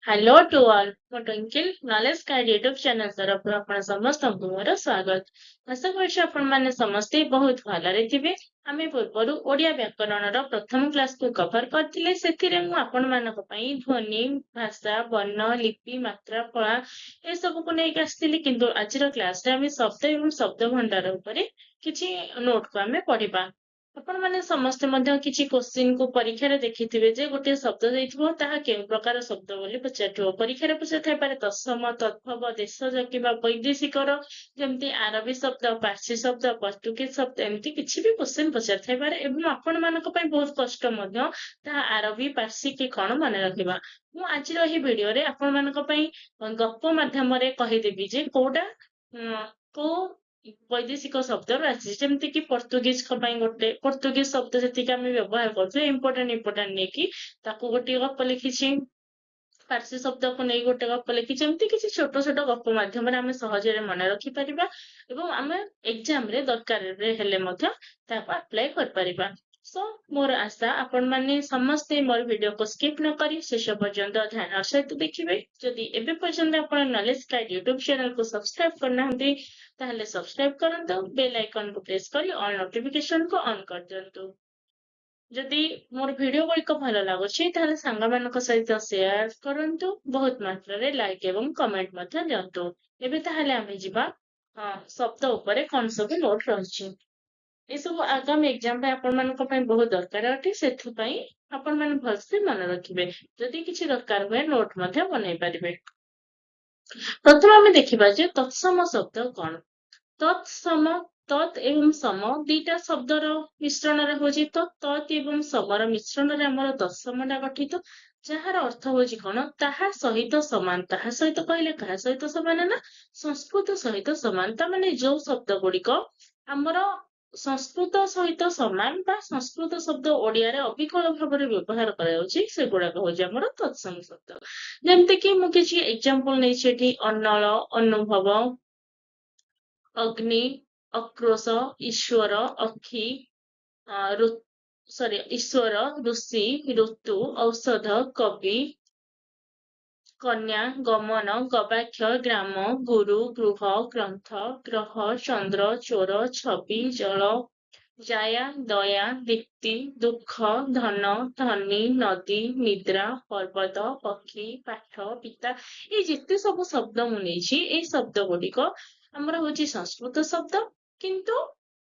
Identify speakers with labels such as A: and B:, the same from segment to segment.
A: Hello two all ମୋ Twinkle knowledge guide YouTube channel ତରଫରୁ ଆପଣ ସମସ୍ତଙ୍କୁ ମୋର ସ୍ୱାଗତ। ଆଶା କରୁଛି ଆପଣମାନେ ସମସ୍ତେ ବହୁତ ଭଲରେ ଥିବେ। ଆମେ ପୂର୍ବରୁ ଓଡ଼ିଆ ବ୍ୟାକରଣର ପ୍ରଥମ କ୍ଲାସକୁ କଭର କରିଥିଲେ। ସେଥିରେ ମୁଁ ଆପଣମାନଙ୍କ ପାଇଁ ଧ୍ୱନି, ଭାଷା, ବର୍ଣ୍ଣ, ଲିପି, ମାତ୍ରା, ଫଳା ଏସବୁକୁ ନେଇକି ଆସିଥିଲି। କିନ୍ତୁ ଆଜିର କ୍ଲାସରେ ଆମେ ଶବ୍ଦ ଏବଂ ଶବ୍ଦ ଭଣ୍ଡାର ଉପରେ କିଛି ନୋଟକୁ ଆମେ ପଢିବା। ଆପଣମାନେ ସମସ୍ତେ ମଧ୍ୟ କିଛି କୋଶ୍ଚିନ୍‌କୁ ପରୀକ୍ଷାରେ ଦେଖିଥିବେ ଯେ ଗୋଟିଏ ଶବ୍ଦ ଦେଇଥିବ ତାହା କେଉଁ ପ୍ରକାର ଶବ୍ଦ ବୋଲି ପଚାରିଥିବ। ପରୀକ୍ଷାରେ ପଚାରିଥାଇପାରେ ତତ୍ସମ, ତଦ୍ଭବ, ଦେଶଜ କିମ୍ବା ବୈଦେଶିକର ଯେମିତି ଆରବୀ ଶବ୍ଦ, ପାର୍ସୀ ଶବ୍ଦ, ପର୍ତ୍ତୁଗୀଜ ଶବ୍ଦ ଏମିତି କିଛି ବି କୋଶ୍ଚିନ୍ ପଚାରିଥାଇପାରେ ଏବଂ ଆପଣମାନଙ୍କ ପାଇଁ ବହୁତ କଷ୍ଟ ମଧ୍ୟ ତାହା ଆରବୀ, ପାର୍ସୀ କି କଣ ମନେ ରଖିବା। ମୁଁ ଆଜିର ଏହି ଭିଡିଓରେ ଆପଣମାନଙ୍କ ପାଇଁ ଗପ ମାଧ୍ୟମରେ କହିଦେବି ଯେ କୋଉଟା କୋଉ ବୈଦେଶିକ ଶବ୍ଦରୁ ଆସିଛି। ଯେମିତି କି ପର୍ତ୍ତୁଗୀଜଙ୍କ ପାଇଁ ଗୋଟେ ପର୍ତ୍ତୁଗୀଜ ଶବ୍ଦ ଯେତିକି ଆମେ ବ୍ୟବହାର କରୁଛୁ ଇମ୍ପୋର୍ଟାଣ୍ଟ ନେଇକି ତାକୁ ଗୋଟିଏ ଗପ ଲେଖିଛି। ପାର୍ସୀ ଶବ୍ଦକୁ ନେଇ ଗୋଟେ ଗପ ଲେଖିଛି। ଏମିତି କିଛି ଛୋଟ ଛୋଟ ଗପ ମାଧ୍ୟମରେ ଆମେ ସହଜରେ ମନେ ରଖିପାରିବା ଏବଂ ଆମେ ଏକ୍ଜାମରେ ଦରକାରରେ ହେଲେ ମଧ୍ୟ ତାକୁ ଆପ୍ଲାଏ କରିପାରିବା। ସୋ ମୋର ଆଶା ଆପଣମାନେ ସମସ୍ତେ ମୋର ଭିଡିଓକୁ ସ୍କିପ୍ ନ କରି ଶେଷ ପର୍ଯ୍ୟନ୍ତ ଧ୍ୟାନର ସହିତ ଦେଖିବେ। ଯଦି ଏବେ ପର୍ଯ୍ୟନ୍ତ ଆପଣ ନଲେଜ ଗାଇଡ୍ ୟୁଟ୍ୟୁବ ଚ୍ୟାନେଲକୁ ସବସ୍କ୍ରାଇବ କରିନାହାନ୍ତି ତାହେଲେ ସବସ୍କ୍ରାଇବ କରନ୍ତୁ, ବେଲ୍ ଆଇକନକୁ ପ୍ରେସ୍ କରି ଅଲ୍ ନୋଟିଫିକେସନକୁ ଅନ୍ କରିଦିଅନ୍ତୁ। ଯଦି ମୋର ଭିଡିଓ ଗୁଡ଼ିକ ଭଲ ଲାଗୁଛି ତାହେଲେ ସାଙ୍ଗମାନଙ୍କ ସହିତ ସେୟାର କରନ୍ତୁ, ବହୁତ ମାତ୍ରାରେ ଲାଇକ୍ ଏବଂ କମେଣ୍ଟ ମଧ୍ୟ ଦିଅନ୍ତୁ। ଏବେ ତାହେଲେ ଆମେ ଯିବା ଶବ୍ଦ ଉପରେ କଣ ସବୁ ନୋଟ ରହିଛି। ଏସବୁ ଆଗାମୀ ଏକ୍ଜାମ ପାଇଁ ଆପଣମାନଙ୍କ ପାଇଁ ବହୁତ ଦରକାର ଅଟେ। ସେଥିପାଇଁ ଆପଣମାନେ ଭଲସେ ମନେ ରଖିବେ। ଯଦି କିଛି ଦରକାର ହୁଏ ନୋଟ ମଧ୍ୟ ବନେଇ ପାରିବେ। ପ୍ରଥମେ ଆମେ ଦେଖିବା ଯେ ତତ୍ସମ ଶବ୍ଦ କଣ। ତତ୍ସମ ତତ୍ ଏବଂ ସମ ଦିଟା ଶବ୍ଦର ମିଶ୍ରଣରେ ହଉଛି ତତ୍ ଏବଂ ସମର ମିଶ୍ରଣରେ ଆମର ତତ୍ସମଟା ଗଠିତ। ଯାହାର ଅର୍ଥ ହଉଛି କଣ ତାହା ସହିତ ସମାନ। ତାହା ସହିତ କହିଲେ କାହା ସହିତ ସମାନ ନା ସଂସ୍କୃତ ସହିତ ସମାନ। ତା ମାନେ ଯୋଉ ଶବ୍ଦ ଗୁଡିକ ଆମର ସଂସ୍କୃତ ସହିତ ସମାନ ବା ସଂସ୍କୃତ ଶବ୍ଦ ଓଡିଆରେ ଅବିକଳ ଭାବରେ ବ୍ୟବହାର କରାଯାଉଛି ସେଗୁଡାକ ହଉଛି ଆମର ତତ୍ସମ ଶବ୍ଦ। ଯେମିତିକି ମୁଁ କିଛି ଏକ୍ଜାମ୍ପଲ ନେଇଛି ଏଠି ଅନଳ, ଅନୁଭବ, ଅଗ୍ନି, ଅକ୍ରୋଶ, ଈଶ୍ୱର, ଅକ୍ଷି, ଈଶ୍ୱର, ଋଷି, ଋତୁ, ଔଷଧ, କବି, କନ୍ୟା, ଗମନ, ଗବାକ୍ଷ, ଗ୍ରାମ, ଗୁରୁ, ଗୃହ, ଗ୍ରନ୍ଥ, ଗ୍ରହ, ଚନ୍ଦ୍ର, ଚୋର, ଛବି, ଜଳ, ଜାୟା, ଦୟା, ଦୀପ୍ତି, ଦୁଃଖ, ଧନ, ଧନୀ, ନଦୀ, ନିଦ୍ରା, ପର୍ବତ, ପକ୍ଷୀ, ପାଠ, ପିତା ଏଇ ଯେତେ ସବୁ ଶବ୍ଦ ମୁଁ ନେଇଛି ଏଇ ଶବ୍ଦ ଗୁଡିକ ଆମର ହଉଛି ସଂସ୍କୃତ ଶବ୍ଦ। କିନ୍ତୁ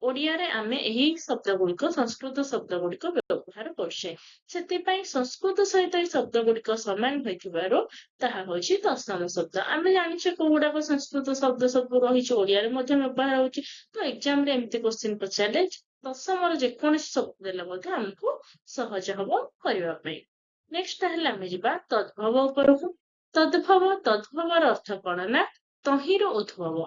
A: ଓଡିଆରେ ଆମେ ଏହି ଶବ୍ଦ ଗୁଡିକ ସଂସ୍କୃତ ଶବ୍ଦ ଗୁଡିକ ବ୍ୟବହାର କରୁଛେ। ସେଥିପାଇଁ ସଂସ୍କୃତ ସହିତ ଏଇ ଶବ୍ଦ ଗୁଡିକ ସମାନ ହୋଇଥିବାରୁ ତାହା ହଉଛି ତତ୍ସମ ଶବ୍ଦ। ଆମେ ଜାଣିଛେ କୋଉଗୁଡାକ ସଂସ୍କୃତ ଶବ୍ଦ ସବୁ ରହିଛି ଓଡିଆରେ ମଧ୍ୟ ବ୍ୟବହାର ହଉଛି। ତ ଏକ୍ଜାମ ରେ ଏମିତି କୋଶ୍ଚିନ୍ ପଚାରିଲେ ତତ୍ସମର ଯେକୌଣସି ଶବ୍ଦ ଦେଲେ ମଧ୍ୟ ଆମକୁ ସହଜ ହବ କରିବା ପାଇଁ। ନେକ୍ସଟ ତାହେଲେ ଆମେ ଯିବା ତଦ୍ଭବ ଉପରକୁ। ତଦ୍ଭବର ଅର୍ଥ କଣ ନା ତହିଁର ଉଦ୍ଭବ।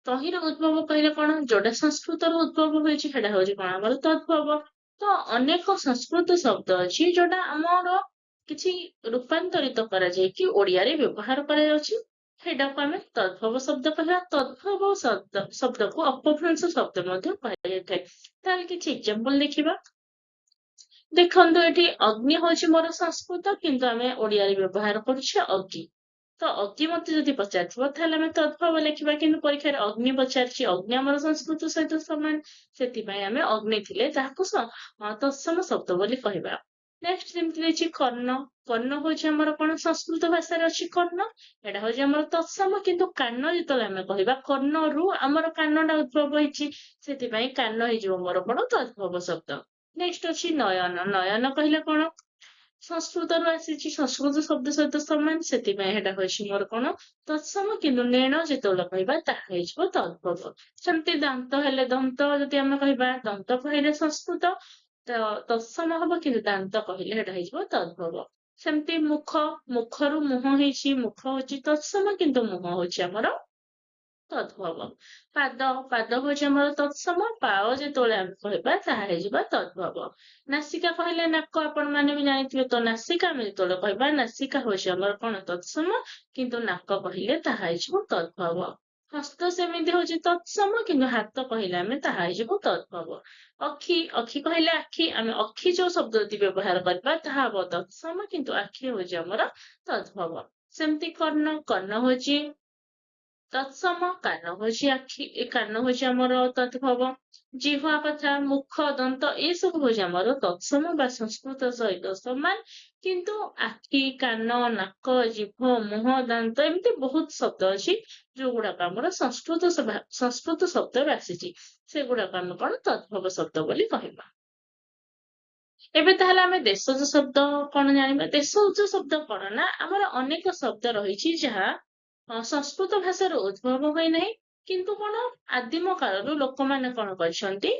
A: ତହିଁର ଉଦ୍ଭବ କହିଲେ କଣ ଯୋଉଟା ସଂସ୍କୃତର ଉଦ୍ଭବ ହୋଇଛି ସେଟା ହଉଛି କଣ ଆମର ତଦ୍ଭବ। ତ ଅନେକ ସଂସ୍କୃତ ଶବ୍ଦ ଅଛି ଯୋଉଟା ଆମର କିଛି ରୂପାନ୍ତରିତ କରାଯାଇକି ଓଡିଆରେ ବ୍ୟବହାର କରାଯାଉଛି। ସେଇଟାକୁ ଆମେ ତଦ୍ଭବ ଶବ୍ଦ କହିବା। ତଦ୍ଭବ ଶବ୍ଦକୁ ଅପଭ୍ରଂଶ ଶବ୍ଦ ମଧ୍ୟ କୁହାଯାଇଥାଏ। ତାହେଲେ କିଛି ଏକ୍ଜାମ୍ପଲ ଦେଖିବା। ଦେଖନ୍ତୁ ଏଠି ଅଗ୍ନି ହଉଛି ମୋର ସଂସ୍କୃତ କିନ୍ତୁ ଆମେ ଓଡିଆରେ ବ୍ୟବହାର କରୁଛେ ଅଗି। ତ ଅଗ୍ନି ମତେ ଯଦି ପଚାରିଥିବ ତାହେଲେ ଆମେ ତଦ୍ଭବ ଲେଖିବା। କିନ୍ତୁ ପରୀକ୍ଷାରେ ଅଗ୍ନି ପଚାରିଛି, ଅଗ୍ନି ଆମର ସଂସ୍କୃତ ସହିତ ସମାନ। ସେଥିପାଇଁ ଆମେ ଅଗ୍ନି ଥିଲେ ତାହାକୁ ତତ୍ସମ ଶବ୍ଦ ବୋଲି କହିବା। ନେକ୍ସଟ ଯେମିତି ଦେଇଛି କର୍ଣ୍ଣ। କର୍ଣ୍ଣ ହଉଛି ଆମର କଣ ସଂସ୍କୃତ ଭାଷାରେ ଅଛି କର୍ଣ୍ଣ। ଏଇଟା ହଉଛି ଆମର ତତ୍ସମ। କିନ୍ତୁ କାନ ଯେତେବେଳେ ଆମେ କହିବା କର୍ଣ୍ଣରୁ ଆମର କାନଟା ଉଦ୍ଭବ ହେଇଛି। ସେଥିପାଇଁ କାନ ହେଇଯିବ ମୋର କଣ ତଦ୍ଭବ ଶବ୍ଦ। ନେକ୍ସଟ ଅଛି ନୟନ। ନୟନ କହିଲେ କଣ ସଂସ୍କୃତରୁ ଆସିଛି, ସଂସ୍କୃତ ଶବ୍ଦ ସହିତ ସମାନ। ସେଥିପାଇଁ ସେଟା ହଉଛି ମୋର କଣ ତତ୍ସମ। କିନ୍ତୁ ନେଣ ଯେତେବେଳେ କହିବା ତାହା ହେଇଯିବ ତଦ୍ଭବ। ସେମିତି ଦାନ୍ତ ହେଲେ ଦନ୍ତ ଯଦି ଆମେ କହିବା ଦନ୍ତ କହିଲେ ସଂସ୍କୃତ ତ ତତ୍ସମ ହବ, କିନ୍ତୁ ଦାନ୍ତ କହିଲେ ସେଟା ହେଇଯିବ ତଦ୍ଭବ। ସେମିତି ମୁଖ। ମୁଖରୁ ମୁହଁ ହେଇଛି, ମୁଖ ହଉଛି ତତ୍ସମ କିନ୍ତୁ ମୁହଁ ହଉଛି ଆମର ତଦ୍ଭବ। ପାଦ। ପାଦ ହଉଛି ଆମର ତତ୍ସମ। ପାଅ ଯେତେବେଳେ ଆମେ କହିବା ତାହା ହେଇଯିବ ତଦ୍ଭବ। ନାସିକା କହିଲେ ନାକ। ଆପଣ ମାନେ ବି ଜାଣିଥିବେ। ତ ନାସିକା ଆମେ ଯେତେବେଳେ କହିବା ନାସିକା ହଉଛି ଆମର କଣ ତତ୍ସମ କିନ୍ତୁ ନାକ କହିଲେ ତାହା ହେଇଯିବ ତଦ୍ଭବ। ହସ୍ତ ସେମିତି ହଉଛି ତତ୍ସମ, କିନ୍ତୁ ହାତ କହିଲେ ଆମେ ତାହା ହେଇଯିବ ତଦ୍ଭବ। ଅଖି, ଅଖି କହିଲେ ଆଖି, ଆମେ ଅଖି ଯୋଉ ଶବ୍ଦଟି ବ୍ୟବହାର କରିବା ତାହା ହବ ତତ୍ସମ, କିନ୍ତୁ ଆଖି ହଉଛି ଆମର ତଦ୍ଭବ। ସେମିତି କର୍ଣ୍ଣ, କର୍ଣ୍ଣ ହଉଛି ତତ୍ସମ, କାନ ହଉଛି ଆଖି, ଏ କାନ ହଉଛି ଆମର ତଦ୍ଭବ। ଜିହ୍ବା କଥା, ମୁଖ, ଦନ୍ତ ଏସବୁ ହଉଛି ଆମର ତତ୍ସମ ବା ସଂସ୍କୃତ ସହିତ ସମାନ। କିନ୍ତୁ ଆଖି, କାନ, ନାକ, ଜିଭ, ମୁହଁ, ଦାନ୍ତ ଏମିତି ବହୁତ ଶବ୍ଦ ଅଛି ଯୋଉଗୁଡାକ ଆମର ସଂସ୍କୃତ ଶବ୍ଦରୁ ଆସିଛି। ସେଗୁଡାକ ଆମେ କଣ ତଦ୍ଭବ ଶବ୍ଦ ବୋଲି କହିବା। ଏବେ ତାହେଲେ ଆମେ ଦେଶଜ ଶବ୍ଦ କଣ ଜାଣିବା। ଦେଶଜ ଶବ୍ଦ କଣ ନା, ଆମର ଅନେକ ଶବ୍ଦ ରହିଛି ଯାହା ସଂସ୍କୃତ ଭାଷାର ଉଦ୍ଭବ ହୋଇନାହିଁ, କିନ୍ତୁ କଣ ଆଦିମ କାଳରୁ ଲୋକମାନେ କଣ କରିଛନ୍ତି,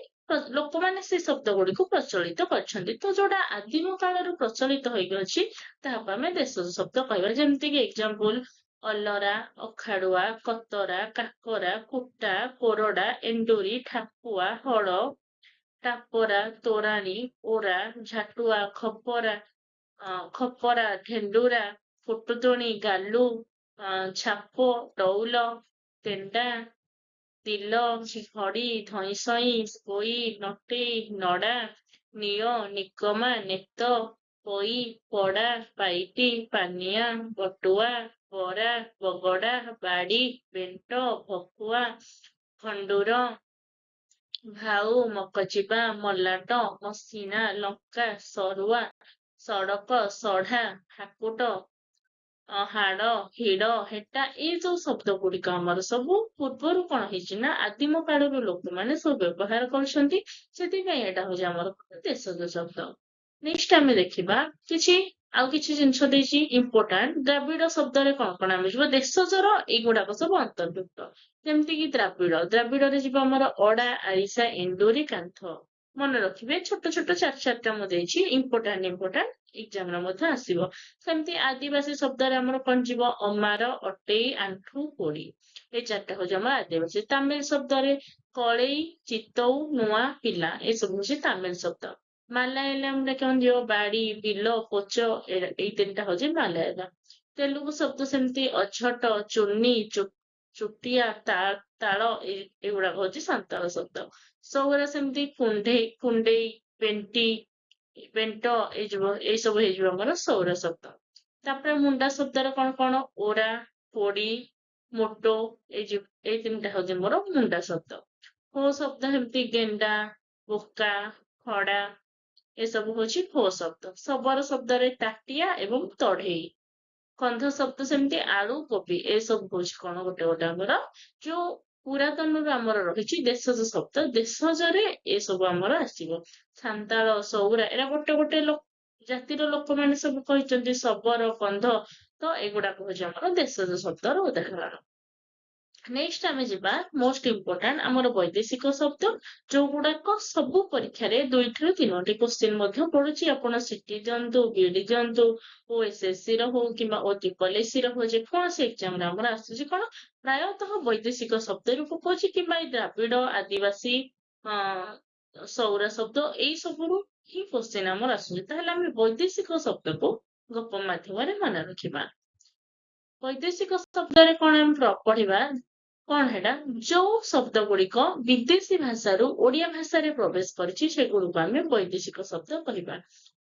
A: ଲୋକମାନେ ସେ ଶବ୍ଦ ଗୁଡିକୁ ପ୍ରଚଳିତ କରିଛନ୍ତି। ତ ଯୋଉଟା ଆଦିମ କାଳରୁ ପ୍ରଚଳିତ ହେଇକି ଅଛି ତାହାକୁ ଆମେ ଦେଶଜ ଶବ୍ଦ କହିବା। ଯେମିତିକି ଏକ୍ସାମ୍ପଲ ଅଲରା, ଅଖାଡୁଆ, କତରା, କାକରା, କୁଟା, କୋରଡା, ଏଣ୍ଡୁରି, ଠାକୁଆ, ହଳ, ଟାପରା, ତୋରାଣୀ, ଓରା, ଝାଟୁଆ, ଖପରା, ଢେଣ୍ଡୁରା, ଫୁଟୁତୁଣୀ, ଗାଲୁ, ଛାପ, ଟଉଲ, ତେଣ୍ଡା, ତିଲ, ଘଡି, ଧଇଁସଇଁ, ପୋଇ, ନଟେଇ, ନଡା, ନିଅ, ନିକମା, ନେତ, ପଇ, ପଡା, ପାଇଟି, ପାନିଆ, ବଟୁଆ, ବରା, ବଗଡା, ବାଡି, ବେଣ୍ଟ, ଭକୁଆ, ଖଣ୍ଡୁର, ଭାଉ, ମକଚିବା, ମଲାଟ, ମସିଣା, ଲଙ୍କା, ସରୁଆ, ସଡକ, ସଢା, ହାକୁଟ, ହାଡ, ହିଡ, ହେଟା ଏଇ ଯୋଉ ଶବ୍ଦ ଗୁଡିକ ଆମର ସବୁ ପୂର୍ବରୁ କଣ ହେଇଛି ନା, ଆଦିମ କାଳରୁ ଲୋକମାନେ ସବୁ ବ୍ୟବହାର କରୁଛନ୍ତି। ସେଥିପାଇଁ ଏଇଟା ହଉଛି ଆମର ଦେଶଜ ଶବ୍ଦ। ନେକ୍ସଟ ଆମେ ଦେଖିବା ଆଉ କିଛି ଜିନିଷ ଦେଇଛି ଇମ୍ପୋର୍ଟାଣ୍ଟ। ଦ୍ରାବିଡ ଶବ୍ଦରେ କଣ କଣ ଆମେ ଯିବ, ଦେଶଜର ଏଇଗୁଡାକ ସବୁ ଅନ୍ତର୍ଭୁକ୍ତ। ଯେମିତି କି ଦ୍ରାବିଡରେ ଯିବ ଆମର ଅଡା, ଆରିସା, ଏଣ୍ଡୁରି, କାନ୍ଥ। ମନେ ରଖିବେ, ଛୋଟ ଛୋଟ ଚାରିଟା ମୁଁ ଦେଇଛି, ଇମ୍ପୋର୍ଟାଣ୍ଟ ଏକ୍ସାମ ରେ ମଧ୍ୟ ଆସିବ। ସେମିତି ଆଦିବାସୀ ଶବ୍ଦରେ ଆମର କଣ ଯିବ, ଅମାର, ଅଟେଇ, ଆଣ୍ଠୁ, କୋଡି। ଏଇ ଚାରିଟା ହଉଛି ଆମର ଆଦିବାସୀ। ତାମିଲ ଶବ୍ଦରେ କଳେଇ, ଚିତଉ, ନୂଆ, ପିଲା ଏସବୁ ହଉଛି ତାମିଲ ଶବ୍ଦ। ମାଲାୟାଲମରେ କଣ ଯିବ, ବାଡି, ବିଲ, ପୋଚ, ଏଇ ତିନିଟା ହଉଛି ମାଲାୟାଲମ। ତେଲୁଗୁ ଶବ୍ଦ ସେମିତି ଅଝଟ, ଚୁନି, ଚୁଟିଆ, ତାଳ ଏଗୁଡାକ ହଉଛି ସାନ୍ତାଳ ଶବ୍ଦ। ସଉରା ସେମିତି କୁଣ୍ଡେଇ, ପେଣ୍ଟି, ପେଣ୍ଟ ଏଇ ସବୁ ହେଇଯିବ ଆମର ସୌର ଶବ୍ଦ। ତାପରେ ମୁଣ୍ଡା ଶବ୍ଦରେ କଣ କଣ, ଓରା, ପୋଡି, ମୋଟୋ, ଏଇ ତିନିଟା ହଉଛି ମୋର ମୁଣ୍ଡା ଶବ୍ଦ। ହୋ ଶବ୍ଦ ସେମିତି ଗେଣ୍ଡା, ବୋକା, ଖଡା ଏସବୁ ହଉଛି ହୋ ଶବ୍ଦ। ଶବର ଶବ୍ଦରେ ତାଟିଆ ଏବଂ ତଢେଇ। କନ୍ଧ ଶବ୍ଦ ସେମିତି ଆଳୁ, କୋବି ଏସବୁ ହଉଛି କଣ ଗୋଟେ ଆମର ଯୋଉ ପୁରାତନରୁ ଆମର ରହିଛି ଦେଶଜ ଶବ୍ଦ। ଦେଶଜରେ ଏସବୁ ଆମର ଆସିବ। ସାନ୍ତାଳ, ସଉରା ଏରା ଗୋଟେ ଜାତିର ଲୋକମାନେ ସବୁ କହିଛନ୍ତି। ଶବର, କନ୍ଧ, ତ ଏଗୁଡାକ ହଉଛି ଆମର ଦେଶଜ ଶବ୍ଦର ଉଦାହରଣ। ନେକ୍ସଟ ଆମେ ଯିବା ମୋଷ୍ଟ ଇମ୍ପୋର୍ଟାଣ୍ଟ ଆମର ବୈଦେଶିକ ଶବ୍ଦ, ଯୋଉଗୁଡାକ ସବୁ ପରୀକ୍ଷାରେ 2 ରୁ 3ଟି କ୍ୱେଶ୍ଚିନ୍ ମଧ୍ୟ ପଡୁଛି। ଆପଣ ସିଟି ଦିଅନ୍ତୁ, ବିଡି ଦିଅନ୍ତୁ, ଓଏସଏସସି ର ହଉ କିମ୍ବା ଓଟିପିଏସସି ର ହଉ, ଯେକୌଣସି ଏକ୍ସାମ ରେ ଆମର ଆସୁଛି କଣ, ପ୍ରାୟତଃ ବୈଦେଶିକ ଶବ୍ଦରୁ ପକଉଛି କିମ୍ବା ଏଇ ଦ୍ରାବିଡ, ଆଦିବାସୀ, ସୌର ଶବ୍ଦ ଏଇ ସବୁରୁ ହିଁ କ୍ୱେଶ୍ଚିନ୍ ଆମର ଆସୁଛି। ତାହେଲେ ଆମେ ବୈଦେଶିକ ଶବ୍ଦକୁ ଗପ ମାଧ୍ୟମରେ ମନେ ରଖିବା। ବୈଦେଶିକ ଶବ୍ଦରେ କଣ ଆମେ ପଢିବା, କଣ ହେଟା, ଯୋଉ ଶବ୍ଦ ଗୁଡିକ ବିଦେଶୀ ଭାଷାରୁ ଓଡିଆ ଭାଷାରେ ପ୍ରବେଶ କରିଛି ସେଗୁଡିକୁ ଆମେ ବୈଦେଶିକ ଶବ୍ଦ କହିବା।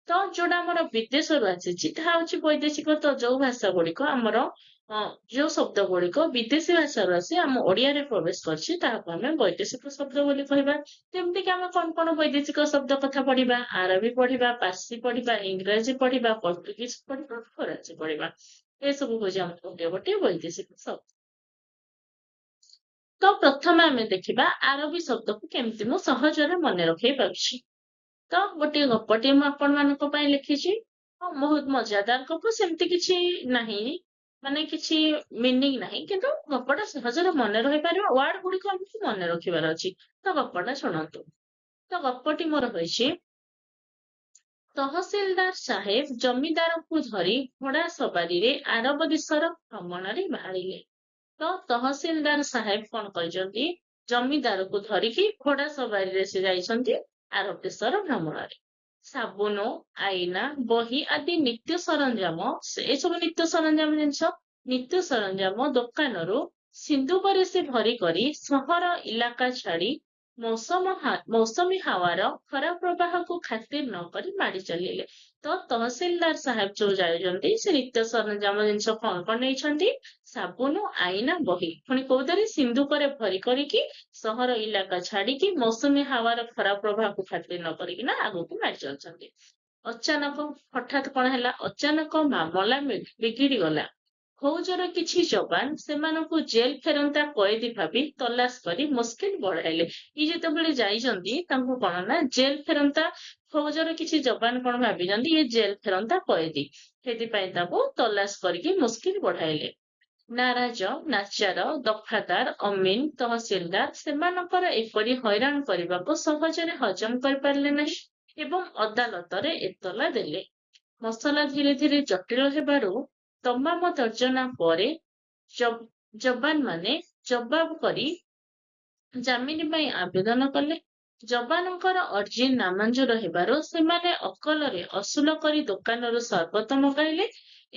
A: ତ ଯୋଉଟା ଆମର ବିଦେଶରୁ ଆସିଛି ତାହା ହଉଛି ବୈଦେଶିକ। ତ ଯୋଉ ଭାଷା ଗୁଡିକ ଆମର ଯୋଉ ଶବ୍ଦ ଗୁଡିକ ବିଦେଶୀ ଭାଷାରୁ ଆସି ଆମ ଓଡିଆରେ ପ୍ରବେଶ କରିଛି ତାହାକୁ ଆମେ ବୈଦେଶିକ ଶବ୍ଦ ବୋଲି କହିବା। ଯେମିତି କି ଆମେ କଣ କଣ ବୈଦେଶିକ ଶବ୍ଦ କଥା ପଢିବା, ଆରବୀ ପଢିବା, ପାର୍ସୀ ପଢିବା, ଇଂରାଜୀ ପଢିବା, ପର୍ତ୍ତୁଗୀଜ ପଢିବା, ଫରାସୀ ପଢିବା। ଏସବୁ ହଉଛି ଆମର ଗୋଟିଏ ବୈଦେଶିକ ଶବ୍ଦ। ତ ପ୍ରଥମେ ଆମେ ଦେଖିବା ଆରବୀ ଶବ୍ଦକୁ କେମିତି ମୁଁ ସହଜରେ ମନେ ରଖେଇ ପାରୁଛି। ତ ଗୋଟିଏ ଗପଟିଏ ମୁଁ ଆପଣମାନଙ୍କ ପାଇଁ ଲେଖିଛି। ବହୁତ ମଜାଦାର ଗପ, ସେମିତି କିଛି ନାହିଁ, ମାନେ କିଛି ମିନିଂ ନାହିଁ, କିନ୍ତୁ ଗପଟା ସହଜରେ ମନେ ରହିପାରିବ। ୱାର୍ଡ ଗୁଡିକ ଆମକୁ ମନେ ରଖିବାର ଅଛି। ତ ଗପଟା ଶୁଣନ୍ତୁ। ତ ଗପଟି ମୋର ହୋଇଛି, ତହସିଲଦାର ସାହେବ ଜମିଦାରଙ୍କୁ ଧରି ଘୋଡା ସବାରିରେ ଆରବ ଦେଶର ଭ୍ରମଣରେ ବାହାରିଲେ। ତ ତହସିଲଦାର ସାହେବ କଣ କହିଛନ୍ତି, ଜମିଦାରକୁ ଧରିକି ଘୋଡା ସବାରିରେ ସେ ଯାଇଛନ୍ତି ଆରବ ଦେଶର ଭ୍ରମଣରେ। ସାବୁନ, ଆଇନା, ବହି ଆଦି ନିତ୍ୟ ସରଞ୍ଜାମ, ଏସବୁ ନିତ୍ୟ ସରଞ୍ଜାମ ଜିନିଷ, ନିତ୍ୟ ସରଞ୍ଜାମ ଦୋକାନରୁ ସିନ୍ଧୁକରେ ସେ ଭରି କରି ସହର ଇଲାକା ଛାଡ଼ି ମୌସମୀ ହାୱାର ଖରା ପ୍ରବାହକୁ ଖାତିର ନ କରି ମାଡ଼ି ଚାଲିଲେ। ତ ତହସିଲଦାର ସାହେବ ଯୋଉ ଯାଇଛନ୍ତି ସେ ନିତ୍ୟ ସରଞ୍ଜାମ ଜିନିଷ କଣ କଣ ନେଇଛନ୍ତି? ସାବୁନ, ଆଇନା, ବହି। ପୁଣି କୋଉଥିରେ? ସିନ୍ଧୁକରେ ଭରି କରିକି ସହର ଇଲାକା ଛାଡିକି ମୌସୁମୀ ହାୱାର ଖରା ପ୍ରବାହକୁ ଖାତିର ନ କରିକିନା ଆଗକୁ ମାଡ଼ି ଚାଲିଛନ୍ତି। ଅଚାନକ ହଠାତ୍ କଣ ହେଲା? ଅଚାନକ ମାମଲା ବିଗିଡି ଗଲା। ଫୌଜର କିଛି ଯବାନ ସେମାନଙ୍କୁ ଜେଲ ଫେରନ୍ତା କଏଦୀ ଭାବି ତଲାସ କରି ମୁସ୍କିଲ ବଢାଇଲେ। ଇଏ ଯେତେବେଳେ ଯାଇଛନ୍ତି ତାଙ୍କୁ କଣ ନା ଜେଲ ଫେରନ୍ତା ଫୌଜର କିଛି ଯବାନ କଣ ଭାବିଛନ୍ତି ଇଏ ଜେଲ ଫେରନ୍ତା କଏଦୀ। ସେଥିପାଇଁ ତାଙ୍କୁ ତଲାସ କରିକି ମୁସ୍କିଲ ବଢାଇଲେ। ନାରାଜ, ନାଚାର, ଦଫାଦାର, ଅମିନ, ତହସିଲଦାର ସେମାନଙ୍କର ଏପରି ହଇରାଣ କରିବାକୁ ସହଜରେ ହଜମ କରିପାରିଲେ ନାହିଁ ଏବଂ ଅଦାଲତରେ ଏତଲା ଦେଲେ। ମସଲା ଧୀରେ ଧୀରେ ଜଟିଳ ହେବାରୁ ତମାମ ତର୍ଜନା ପରେ ଯବାନମାନେ ଜବାବ କରି ଜାମିନ ପାଇଁ ଆବେଦନ କଲେ। ଯବାନଙ୍କର ଅର୍ଜି ନାମଞ୍ଜୁର ହେବାରୁ ସେମାନେ ଅକଲରେ ଅସୁଲ କରି ଦୋକାନରୁ ସର୍ବତ ମଗାଇଲେ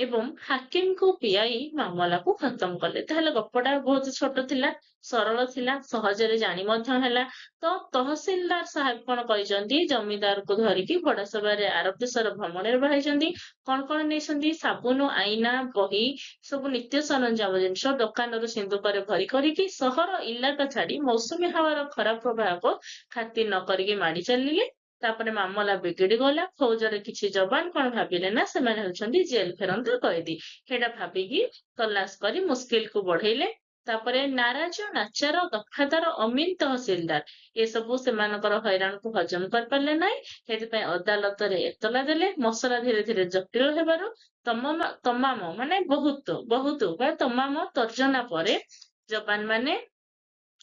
A: ଏବଂ ହାକିମକୁ ପିଆଇ ମାମଲାକୁ ଖତମ କଲେ। ତାହେଲେ ଗପଟା ବହୁତ ଛୋଟ ଥିଲା, ସରଳ ଥିଲା, ସହଜରେ ଜାଣି ମଧ୍ୟ ହେଲା। ତ ତହସିଲଦାର ସାହେବ କଣ କହିଛନ୍ତି? ଜମିଦାରକୁ ଧରିକି ବଡ ସଭାରେ ଆରବ ଦେଶର ଭ୍ରମଣରେ ବାହାରିଛନ୍ତି। କଣ କଣ ନେଇଛନ୍ତି? ସାବୁନ, ଆଇନା, ବହି, ସବୁ ନିତ୍ୟ ସରଞ୍ଜାମ ଜିନିଷ ଦୋକାନରୁ ସିନ୍ଧୁକରେ ଭରି କରିକି ସହର ଇଲାକା ଛାଡି ମୌସୁମୀ ହାୱାର ଖରାପ ପ୍ରଭାବକୁ ଖାତିର ନ କରିକି ମାଡି ଚାଲିଲେ। ତାପରେ ମାମଲା ବିଗିଡି ଗଲା। ଫୌଜର କିଛି ଯବାନ କଣ ଭାବିଲେ ନା ସେମାନେ ହେଉଛନ୍ତି ଜେଲ ଫେରନ୍ତା କଏଦୀ। ସେଇଟା ଭାବିକି ତଲାସ କରି ମୁସ୍କିଲକୁ ବଢେଇଲେ। ତାପରେ ନାରାଜ, ନାଚାର, ଦଫାଦାର, ଅମିନ, ତହସିଲଦାର ଏସବୁ ସେମାନଙ୍କର ହଇରାଣକୁ ହଜମ କରିପାରିଲେ ନାହିଁ। ସେଥିପାଇଁ ଅଦାଲତରେ ଏତଲା ଦେଲେ। ମସଲା ଧୀରେ ଧୀରେ ଜଟିଳ ହେବାରୁ ତମାମ ମାନେ ବହୁତ ବା ତମାମ ତର୍ଜନା ପରେ ଯବାନ ମାନେ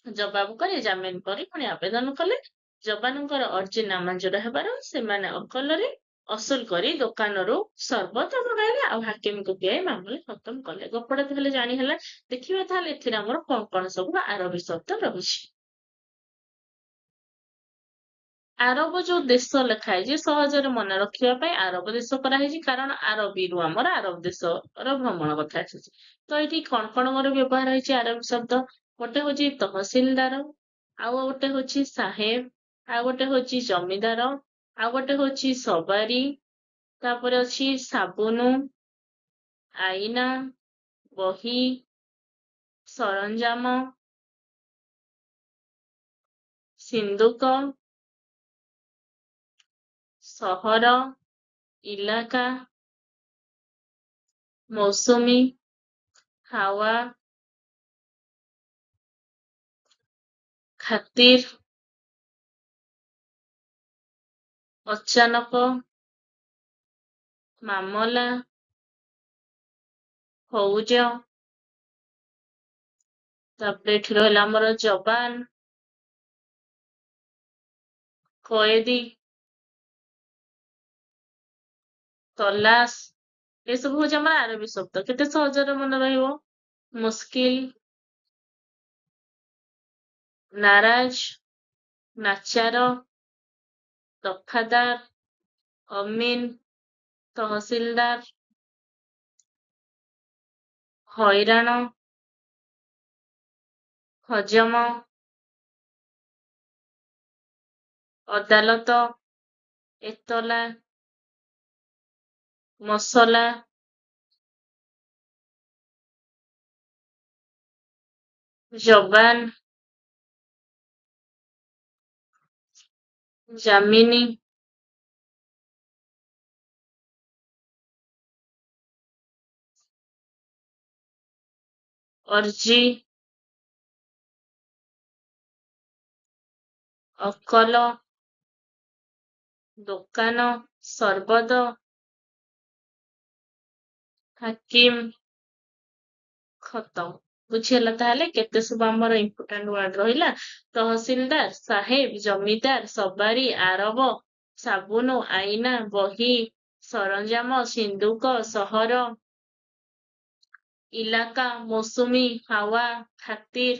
A: ଜବାବ କରି ଜାମିନ କରି ପୁଣି ଆବେଦନ କଲେ। ଯବାନଙ୍କର ଅର୍ଜି ନାମଞ୍ଜୁର ହେବାରୁ ସେମାନେ ଅକଲରେ ଅସୁଲ କରି ଦୋକାନରୁ ସର୍ବତ ମଗାଇଲେ ଆଉ ହାକିମକୁ ପିଆଇ ମାମଲା ଖତମ କଲେ। ଗପଟା ତାହେଲେ ଜାଣି ହେଲା। ଦେଖିବା ତାହେଲେ ଏଥିରେ ଆମର କଣ କଣ ସବୁ ଆରବୀ ଶବ୍ଦ ରହିଛି। ଆରବ ଯୋଉ ଦେଶ ଲେଖା ହେଇଛି ସହଜରେ ମନେ ରଖିବା ପାଇଁ ଆରବ ଦେଶ କରାହେଇଛି କାରଣ ଆରବୀରୁ ଆମର ଆରବ ଦେଶର ଭ୍ରମଣ କଥା ଆସିଛି। ତ ଏଠି କଣ କଣ ମୋର ବ୍ୟବହାର ହେଇଛି ଆରବୀ ଶବ୍ଦ? ଗୋଟେ ହଉଛି ତହସିଲଦାର, ଆଉ ଗୋଟେ ହଉଛି ସାହେବ, ଆଉ ଗୋଟେ ହଉଛି ଜମିଦାର, ଆଉ ଗୋଟେ ହଉଛି ସବାରି, ତାପରେ ଅଛି ସାବୁନ, ଆଇନା, ବହି, ସରଞ୍ଜାମ, ସିନ୍ଦୁକ, ସହର, ଇଲାକା, ମୌସୁମୀ, ହାୱା, ଖାତିର, ଅଚାନକ, ମାମଲା, ଫୌଜ, ତାପରେ ଏଠି ରହିଲା ଆମର ଯବାନ, କଏଦୀ, ତଲାସ ଏସବୁ ହଉଛି ଆମର ଆରବୀ ଶବ୍ଦ। କେତେ ସହଜରେ ମନେ ରହିବ? ମୁସ୍କିଲ, ନାରାଜ, ନାଚାର, ଦଫାଦାର, ଅମିନ, ତହସିଲଦାର, ହଇରାଣ, ହଜମ, ଅଦାଲତ, ଏତଲା, ମସଲା, ଯବାନ, ଜାମିନି, ଅର୍ଜି, ଅକଲ, ଦୋକାନ, ସର୍ବଦ, ହାକିମ, ଖତମ। ବୁଝିହେଲା ତାହେଲେ କେତେ ସବୁ ଆମର ଇମ୍ପୋର୍ଟାଣ୍ଟ ୱାର୍ଡ ରହିଲା। ତହସିଲଦାର, ସାହେବ, ଜମିଦାର, ସବାରି, ଆରବ, ସାବୁନ, ଆଇନା, ବହି, ସରଞ୍ଜାମ, ସିନ୍ଦୁକ, ସହର, ଇଲାକା, ମୌସୁମୀ, ହାୱା, ଖାତିର,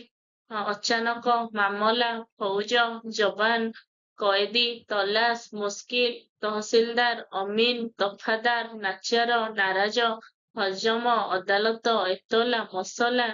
A: ଅଚାନକ, ମାମଲା, ଫୌଜ, ଯବାନ, କଏଦୀ, ତଲାସ, ମୁସ୍କିଲ, ତହସିଲଦାର, ଅମିନ, ଦଫାଦାର, ନାଚାର, ନାରାଜ, ହଜମ, ଅଦାଲତ, ଏତଲା, ମସଲା,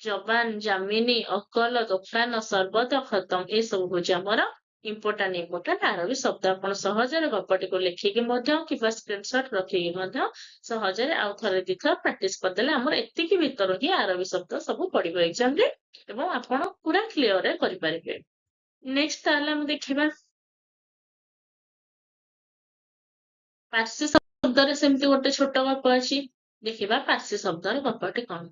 A: ଜବାନ, ଜାମିନି, ଅକଲ, ଦୋକାନ, ସର୍ବତ, ଖତମ ଏସବୁ ହଉଛି ଆମର ଇମ୍ପୋର୍ଟାଣ୍ଟ ଆରବୀ ଶବ୍ଦ। ଆପଣ ସହଜରେ ଗପଟିକୁ ଲେଖିକି ମଧ୍ୟ କିମ୍ବା ସ୍କ୍ରିନଶଟ ରଖିକି ମଧ୍ୟ ସହଜରେ ଆଉ ଥରେ ଦିଥର ପ୍ରାକ୍ଟିସ କରିଦେଲେ ଆମର ଏତିକି ଭିତରୁ ହିଁ ଆରବୀ ଶବ୍ଦ ସବୁ ପଡିବ ଏକ୍ସାମ ରେ ଏବଂ ଆପଣ ପୁରା କ୍ଲିଅରରେ କରିପାରିବେ। ନେକ୍ସଟ ତାହେଲେ ଆମେ ଦେଖିବା ପାର୍ସୀ ଶବ୍ଦରେ ସେମିତି ଗୋଟେ ଛୋଟ ଗପ ଅଛି। ଦେଖିବା ପାର୍ସୀ ଶବ୍ଦର ଗପଟି କଣ।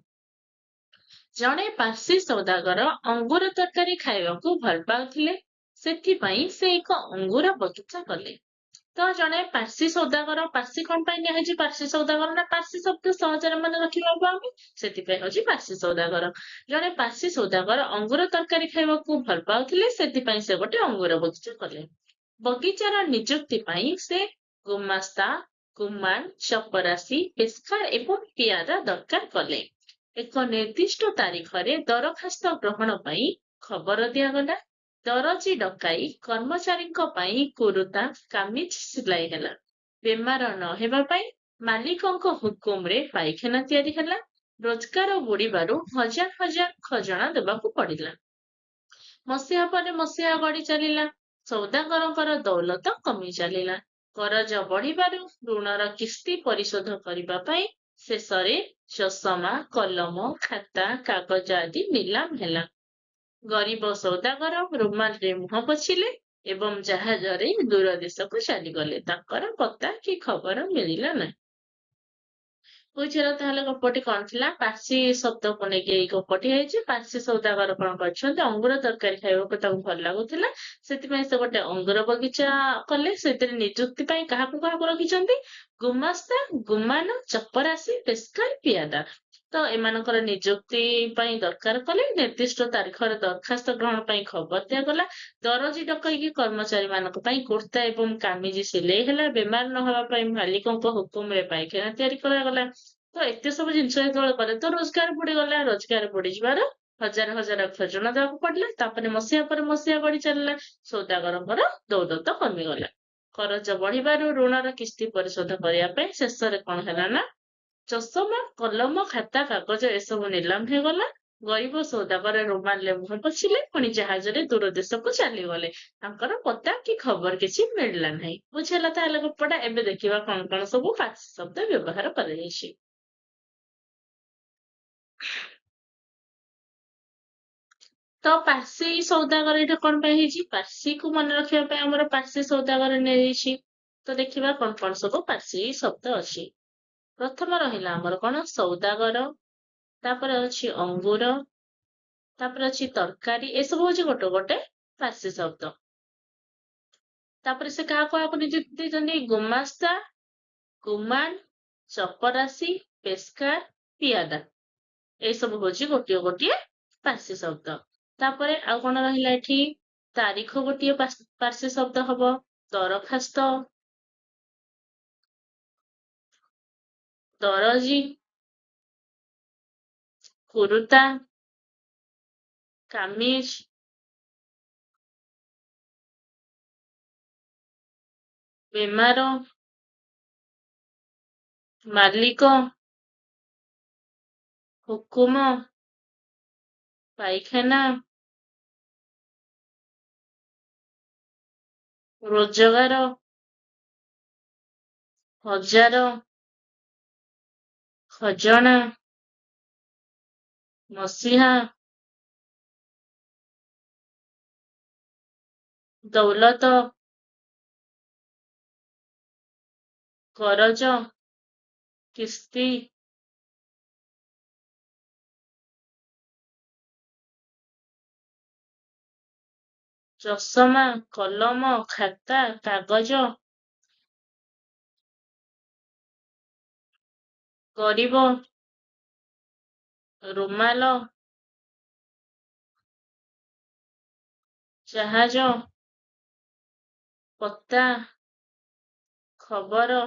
A: ଜଣେ ପାର୍ସୀ ସୌଦାଗର ଅଙ୍ଗୁର ତରକାରୀ ଖାଇବାକୁ ଭଲ ପାଉଥିଲେ। ସେଥିପାଇଁ ସେ ଏକ ଅଙ୍ଗୁର ବଗିଚା କଲେ। ତ ଜଣେ ପାର୍ସୀ ସୌଦାଗର, ପାର୍ସୀ କଣ ପାଇଁ ନିଆହେଇଛି ପାର୍ସୀ ସୌଦାଗର ନା ପାର୍ସୀ ଶବ୍ଦ ସହଜରେ ମନେ ରଖିବାକୁ ଆମେ, ସେଥିପାଇଁ ହଉଛି ପାର୍ସୀ ସୌଦାଗର। ଜଣେ ପାର୍ସୀ ସୌଦାଗର ଅଙ୍ଗୁର ତରକାରୀ ଖାଇବାକୁ ଭଲ ପାଉଥିଲେ, ସେଥିପାଇଁ ସେ ଗୋଟେ ଅଙ୍ଗୁର ବଗିଚା କଲେ। ବଗିଚାର ନିଯୁକ୍ତି ପାଇଁ ସେ ଗୁମାସ୍ତା, ଗୁମାନ, ଚପରାସୀ, ପେସ୍କାର ଏବଂ ପିଆଦା ଦରକାର କଲେ। ଏକ ନିର୍ଦ୍ଦିଷ୍ଟ ତାରିଖରେ ଦରଖାସ୍ତ ଗ୍ରହଣ ପାଇଁ ଖବର ଦିଆଗଲା। ଦରଜୀ ଡକାଇ କର୍ମଚାରୀଙ୍କ ପାଇଁ କୁରୁତା, କାମିଜ ସିଲାଇ ହେଲା। ବେମାର ନ ହେବା ପାଇଁ ମାଲିକଙ୍କ ହୁକୁମରେ ପାଇଖାନା ତିଆରି ହେଲା। ରୋଜଗାର ବୁଡ଼ିବାରୁ ହଜାର ହଜାର ଖଜଣା ଦେବାକୁ ପଡ଼ିଲା। ମସିହା ପରେ ମସିହା ଗଡ଼ି ଚାଲିଲା। ସୌଦାଗରଙ୍କର ଦୌଲତ କମି ଚାଲିଲା। କରଜ ବଢ଼ିବାରୁ ଋଣର କିସ୍ତି ପରିଶୋଧ କରିବା ପାଇଁ ଶେଷରେ ଚଷମା, କଲମ, ଖାତା, କାଗଜ ଆଦି ନିଲାମ ହେଲା। ଗରିବ ସୌଦାଗର ରୁମାଲରେ ମୁହଁ ପୋଛିଲେ ଏବଂ ଜାହାଜରେ ଦୂର ଦେଶକୁ ଚାଲିଗଲେ। ତାଙ୍କର ପତା କି ଖବର ମିଳିଲା ନାହିଁ। ବୁଝିଲ ତାହେଲେ ଗପଟି କଣ ଥିଲା? ପାର୍ସୀ ଶବ୍ଦକୁ ନେଇକି ଏଇ ଗପଟି ହେଇଛି। ପାର୍ସୀ ସୌଦାଗର କଣ କରିଛନ୍ତି? ଅଙ୍ଗୁର ତରକାରୀ ଖାଇବାକୁ ତାଙ୍କୁ ଭଲ ଲାଗୁଥିଲା। ସେଥିପାଇଁ ସେ ଗୋଟେ ଅଙ୍ଗୁର ବଗିଚା କଲେ। ସେଥିରେ ନିଯୁକ୍ତି ପାଇଁ କାହାକୁ କାହାକୁ ରଖିଛନ୍ତି? ଗୁମାସ୍ତା, ଗୁମାନ, ଚପରାସୀ, ପେସ୍କାର, ପିଆଦା। ତ ଏମାନଙ୍କର ନିଯୁକ୍ତି ପାଇଁ ଦରକାର କଲେ। ନିର୍ଦ୍ଦିଷ୍ଟ ତାରିଖରେ ଦରଖାସ୍ତ ଗ୍ରହଣ ପାଇଁ ଖବର ଦିଆଗଲା। ଦରଜୀ ଡକାଇକି କର୍ମଚାରୀ ମାନଙ୍କ ପାଇଁ କୁର୍ତ୍ତା ଏବଂ କାମିଜ ସିଲେଇ ହେଲା। ବେମାର ନ ହେବା ପାଇଁ ମାଲିକଙ୍କ ହୁକୁମରେ ପାଇଖାନା ତିଆରି କରାଗଲା। ତ ଏତେ ସବୁ ଜିନିଷ ଯେତେବେଳେ କଲେ ତ ରୋଜଗାର ବୁଡିଗଲା। ରୋଜଗାର ବୁଡିଯିବାର ହଜାର ହଜାର ଖଜଣା ଦେବାକୁ ପଡିଲା। ତାପରେ ମସିହା ପରେ ମସିହା ଗଡି ଚାଲିଲା। ସୌଦାଗରଙ୍କର ଦୌଲତ କମିଗଲା। କରଜ ବଢିବାରୁ ଋଣର କିସ୍ତି ପରିଶୋଧ କରିବା ପାଇଁ ଶେଷରେ କଣ ହେଲା ନା ଚଷମା, କଲମ, ଖାତା, କାଗଜ ଏସବୁ ନିଲାମ ହେଇଗଲା। ଗରିବ ସୌଦାଗର ରୁମାଲରେ ମୁହଁ ପୋଛିଲେ, ପୁଣି ଜାହାଜରେ ଦୂର ଦେଶକୁ ଚାଲିଗଲେ। ତାଙ୍କର ପତା କି ଖବର କିଛି ମିଳିଲା ନାହିଁ। ବୁଝିହେଲା ତାହେଲେ ଗପଟା? ଏବେ ଦେଖିବା କଣ କଣ ସବୁ ପାର୍ସୀ ଶବ୍ଦ ବ୍ୟବହାର କରାଯାଇଛି। ତ ପାର୍ସୀ ସୌଦାଗର ଏଇଟା କଣ ପାଇଁ ହେଇଛି? ପାର୍ସୀକୁ ମନେ ରଖିବା ପାଇଁ ଆମର ପାର୍ସୀ ସୌଦାଗର ନିଆଯାଇଛି। ତ ଦେଖିବା କଣ କଣ ସବୁ ପାର୍ସୀ ଶବ୍ଦ ଅଛି। ପ୍ରଥମ ରହିଲା ଆମର କଣ ସୌଦାଗର, ତାପରେ ଅଛି ଅଙ୍ଗୁର, ତାପରେ ଅଛି ତରକାରୀ। ଏସବୁ ହଉଛି ଗୋଟେ ଗୋଟେ ପାର୍ସୀ ଶବ୍ଦ। ତାପରେ ସେ କାହାକୁ କାହାକୁ ନିଯୁକ୍ତି ଦେଇଛନ୍ତି? ଗୁମାସ୍ତା, ଗୁମାନ, ଚପରାସୀ, ପେସ୍କାର, ପିଆଦା। ଏସବୁ ହଉଛି ଗୋଟିଏ ଗୋଟିଏ ପାର୍ସୀ ଶବ୍ଦ। ତାପରେ ଆଉ କଣ ରହିଲା ଏଠି? ତାରିଖ ଗୋଟିଏ ପାର୍ସୀ ଶବ୍ଦ ହବ। ଦରଖାସ୍ତ, ଦରଜୀ, କୁରୁତା, କାମିଜ, ବେମାର, ମାଲିକ, ହୁକୁମ, ପାଇଖାନା, ରୋଜଗାର, ହଜାର, ଖଜଣା, ମସିହା, ଦୌଲତ, କରଜ, କିସ୍ତି, ଚଷମା, କଲମ, ଖାତା, କାଗଜ, ଗରିବ, ରୁମାଲ, ଜାହାଜ, ପତା, ଖବର।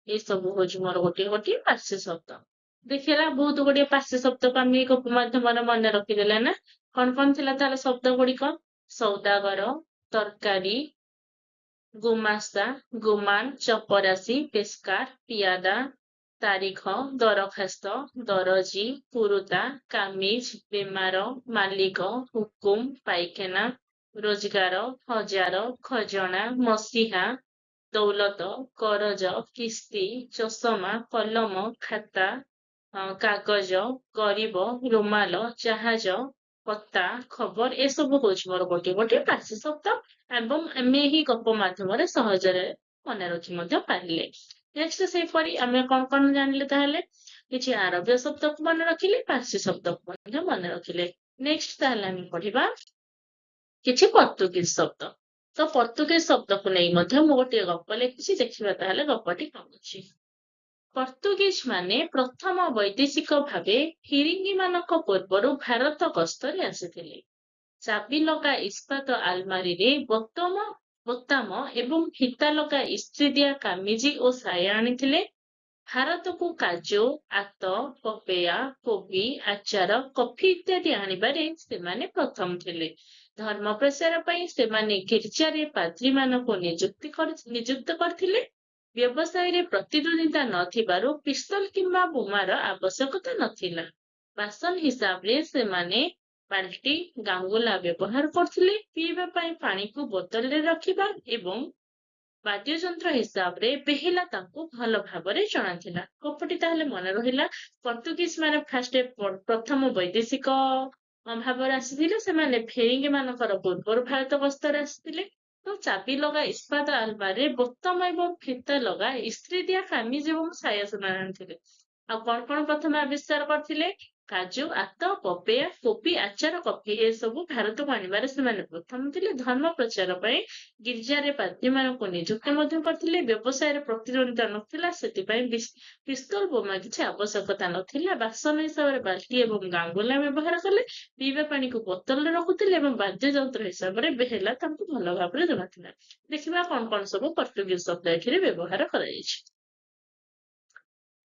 A: ଏସବୁ ହଉଛି ମୋର ଗୋଟିଏ ଗୋଟିଏ ପାର୍ସୀ ଶବ୍ଦ। ଦେଖିଲା ବହୁତ ଗୁଡିଏ ପାର୍ସୀ ଶବ୍ଦକୁ ଆମେ ଏଇ ଗପ ମାଧ୍ୟମରେ ମନେ ରଖିଦେଲେ ନା। କଣ କଣ ଥିଲା ତାର ଶବ୍ଦ ଗୁଡିକ? ସୌଦାଗର, ତରକାରୀ, ଗୁମାସ୍ତା, ଗୁମାନ, ଚପରାସୀ, ପେସ୍କାର, ପିଆଦା, ତାରିଖ, ଦରଖାସ୍ତ, ଦରଜୀ, ପୁରୁତା, କାମିଜ, ବେମାର, ମାଲିକ, ହୁକୁମ, ପାଇଖାନା, ରୋଜଗାର, ହଜାର, ଖଜଣା, ମସିହା, ଦୌଲତ, କରଜ, କିସ୍ତି, ଚଷମା, କଲମ, ଖାତା, କାଗଜ, ଗରିବ, ରୁମାଲ, ଜାହାଜ, ପତା, ଖବର ଏସବୁ ହଉଛି ମୋର ଗୋଟିଏ ଗୋଟିଏ ପାର୍ସି ଶବ୍ଦ ଏବଂ ଆମେ ଏହି ଗପ ମାଧ୍ୟମରେ ସହଜରେ ମନେ ରଖି ମଧ୍ୟ ପାରିଲେ। ନେକ୍ସଟ ସେହିପରି ଆମେ କଣ ଜାଣିଲେ ତାହେଲେ କିଛି ଆରବୀୟ ଶବ୍ଦକୁ ମନେ ରଖିଲେ ପାର୍ସି ଶବ୍ଦକୁ ମଧ୍ୟ ମନେ ରଖିଲେ। ନେକ୍ସଟ ତାହେଲେ ଆମେ ପଢିବା କିଛି ପର୍ତ୍ତୁଗୀଜ ଶବ୍ଦ। ତ ପର୍ତ୍ତୁଗୀଜ ଶବ୍ଦକୁ ନେଇ ମଧ୍ୟ ମୁଁ ଗୋଟିଏ ଗପ ଲେଖିଛି, ଦେଖିବା ତାହେଲେ ଗପଟି କଣ ଅଛି। ପର୍ତ୍ତୁଗୀଜ ମାନେ ପ୍ରଥମ ବୈଦେଶିକ ଭାବେ ଫିରିଙ୍ଗିମାନଙ୍କ ପୂର୍ବରୁ ଭାରତ ଗସ୍ତରେ ଆସିଥିଲେ। ଚାବି ଲଗା ଇସ୍ପାତ ଆଲମାରିରେ ବୋତାମ ଏବଂ ଫିତା ଲଗା ଇସ୍ତ୍ରି ଦିଆ କାମିଜ ଓ ସାୟା ଆଣିଥିଲେ। ଭାରତକୁ କାଜୁ, ଆତ, ପପେୟା, କୋବି, ଆଚାର, କଫି ଇତ୍ୟାଦି ଆଣିବାରେ ସେମାନେ ପ୍ରଥମ ଥିଲେ। ଧର୍ମ ପ୍ରଚାର ପାଇଁ ସେମାନେ ଗିର୍ଜାରେ ପାଦ୍ରୀମାନଙ୍କୁ ନିଯୁକ୍ତ କରିଥିଲେ। ବ୍ୟବସାୟରେ ପ୍ରତିଦ୍ୱନ୍ଦିତା ନଥିବାରୁ ପିସ୍ତଲ କିମ୍ବା ବୋମାର ଆବଶ୍ୟକତା ନଥିଲା। ବାସନ ହିସାବରେ ସେମାନେ ବାଲ୍ଟି, ଗାଙ୍ଗୁଲା ବ୍ୟବହାର କରୁଥିଲେ। ପିଇବା ପାଇଁ ପାଣିକୁ ବୋତଲରେ ରଖିବା ଏବଂ ବାଦ୍ୟଯନ୍ତ୍ର ହିସାବରେ ବେହେଲା ତାଙ୍କୁ ଭଲ ଭାବରେ ଜଣାଥିଲା। ଗପଟି ତାହେଲେ ମନେ ରହିଲା। ପର୍ତ୍ତୁଗୀଜ ମାନେ ପ୍ରଥମ ବୈଦେଶିକ ଭାବରେ ଆସିଥିଲେ। ସେମାନେ ଫେରିଙ୍ଗି ମାନଙ୍କର ପୂର୍ବରୁ ଭାରତ ଗସ୍ତରେ ଆସିଥିଲେ। ତ ଚାବି ଲଗା ଇସ୍ପାତ ଆଲମାରିରେ ବୋତାମ ଏବଂ ଫିତା ଲଗା ଇସ୍ତ୍ରି ଦିଆ କାମିଜ ଏବଂ ସାୟା ସେମାନେ ଆଣିଥିଲେ। ଆଉ କଣ ପ୍ରଥମେ ଆବିଷ୍କାର କରିଥିଲେ? କାଜୁ, ଆତ, ପପେୟା, କୋବି, ଆଚାର, କଫି ଏସବୁ ଭାରତକୁ ଆଣିବାରେ ସେମାନେ ପ୍ରଥମ ଥିଲେ। ଧର୍ମ ପ୍ରଚାର ପାଇଁ ଗିର୍ଜାରେ ପାଦ୍ରୀମାନଙ୍କୁ ନିଯୁକ୍ତ ମଧ୍ୟ କରିଥିଲେ। ବ୍ୟବସାୟରେ ପ୍ରତିଦ୍ୱନ୍ଦିତା ନଥିଲା, ସେଥିପାଇଁ ପିସ୍ତଲ ବୋମା କିଛି ଆବଶ୍ୟକତା ନଥିଲା। ବାସନ ହିସାବରେ ବାଲ୍ଟି ଏବଂ ଗାଙ୍ଗୁଲା ବ୍ୟବହାର କଲେ। ପିଇବା ପାଣିକୁ ବୋତଲରେ ରଖୁଥିଲେ ଏବଂ ବାଦ୍ୟଯନ୍ତ୍ର ହିସାବରେ ବେହେଲା ତାଙ୍କୁ ଭଲ ଭାବରେ ଜଣାଥିଲା। ଦେଖିବା କଣ ସବୁ ପର୍ତ୍ତୁଗୀଜ ଶବ୍ଦ ଏଥିରେ ବ୍ୟବହାର କରାଯାଇଛି।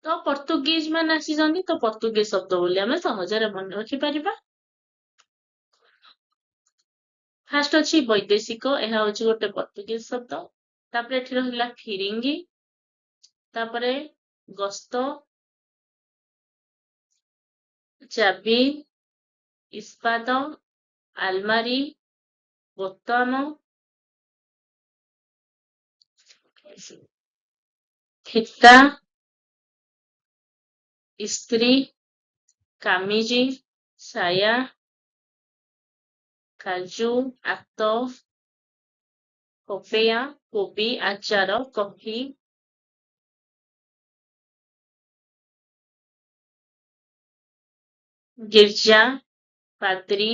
A: ତ ପର୍ତ୍ତୁଗୀଜ ମାନେ ଆସିଛନ୍ତି, ତ ପର୍ତ୍ତୁଗୀଜ ଶବ୍ଦ ବୋଲି ଆମେ ସହଜରେ ମନେ ରଖିପାରିବା। ଫାଷ୍ଟ ଅଛି ବୈଦେଶିକ, ଏହା ହଉଛି ଗୋଟେ ପର୍ତ୍ତୁଗୀଜ ଶବ୍ଦ। ତାପରେ ଏଠି ରହିଲା ଫିରିଙ୍ଗି, ତାପରେ ଗସ୍ତ, ଚାବି, ଇସ୍ପାତ, ଆଲମାରି, ବୋତାମ, ଫିତା, ଇସ୍ତ୍ରୀ, କାମିଜ, ସାୟା, କାଜୁ, ଆତ, ପପେୟା, କୋବି, ଆଚାର, କଫି, ଗିର୍ଜା, ପାଦ୍ରୀ,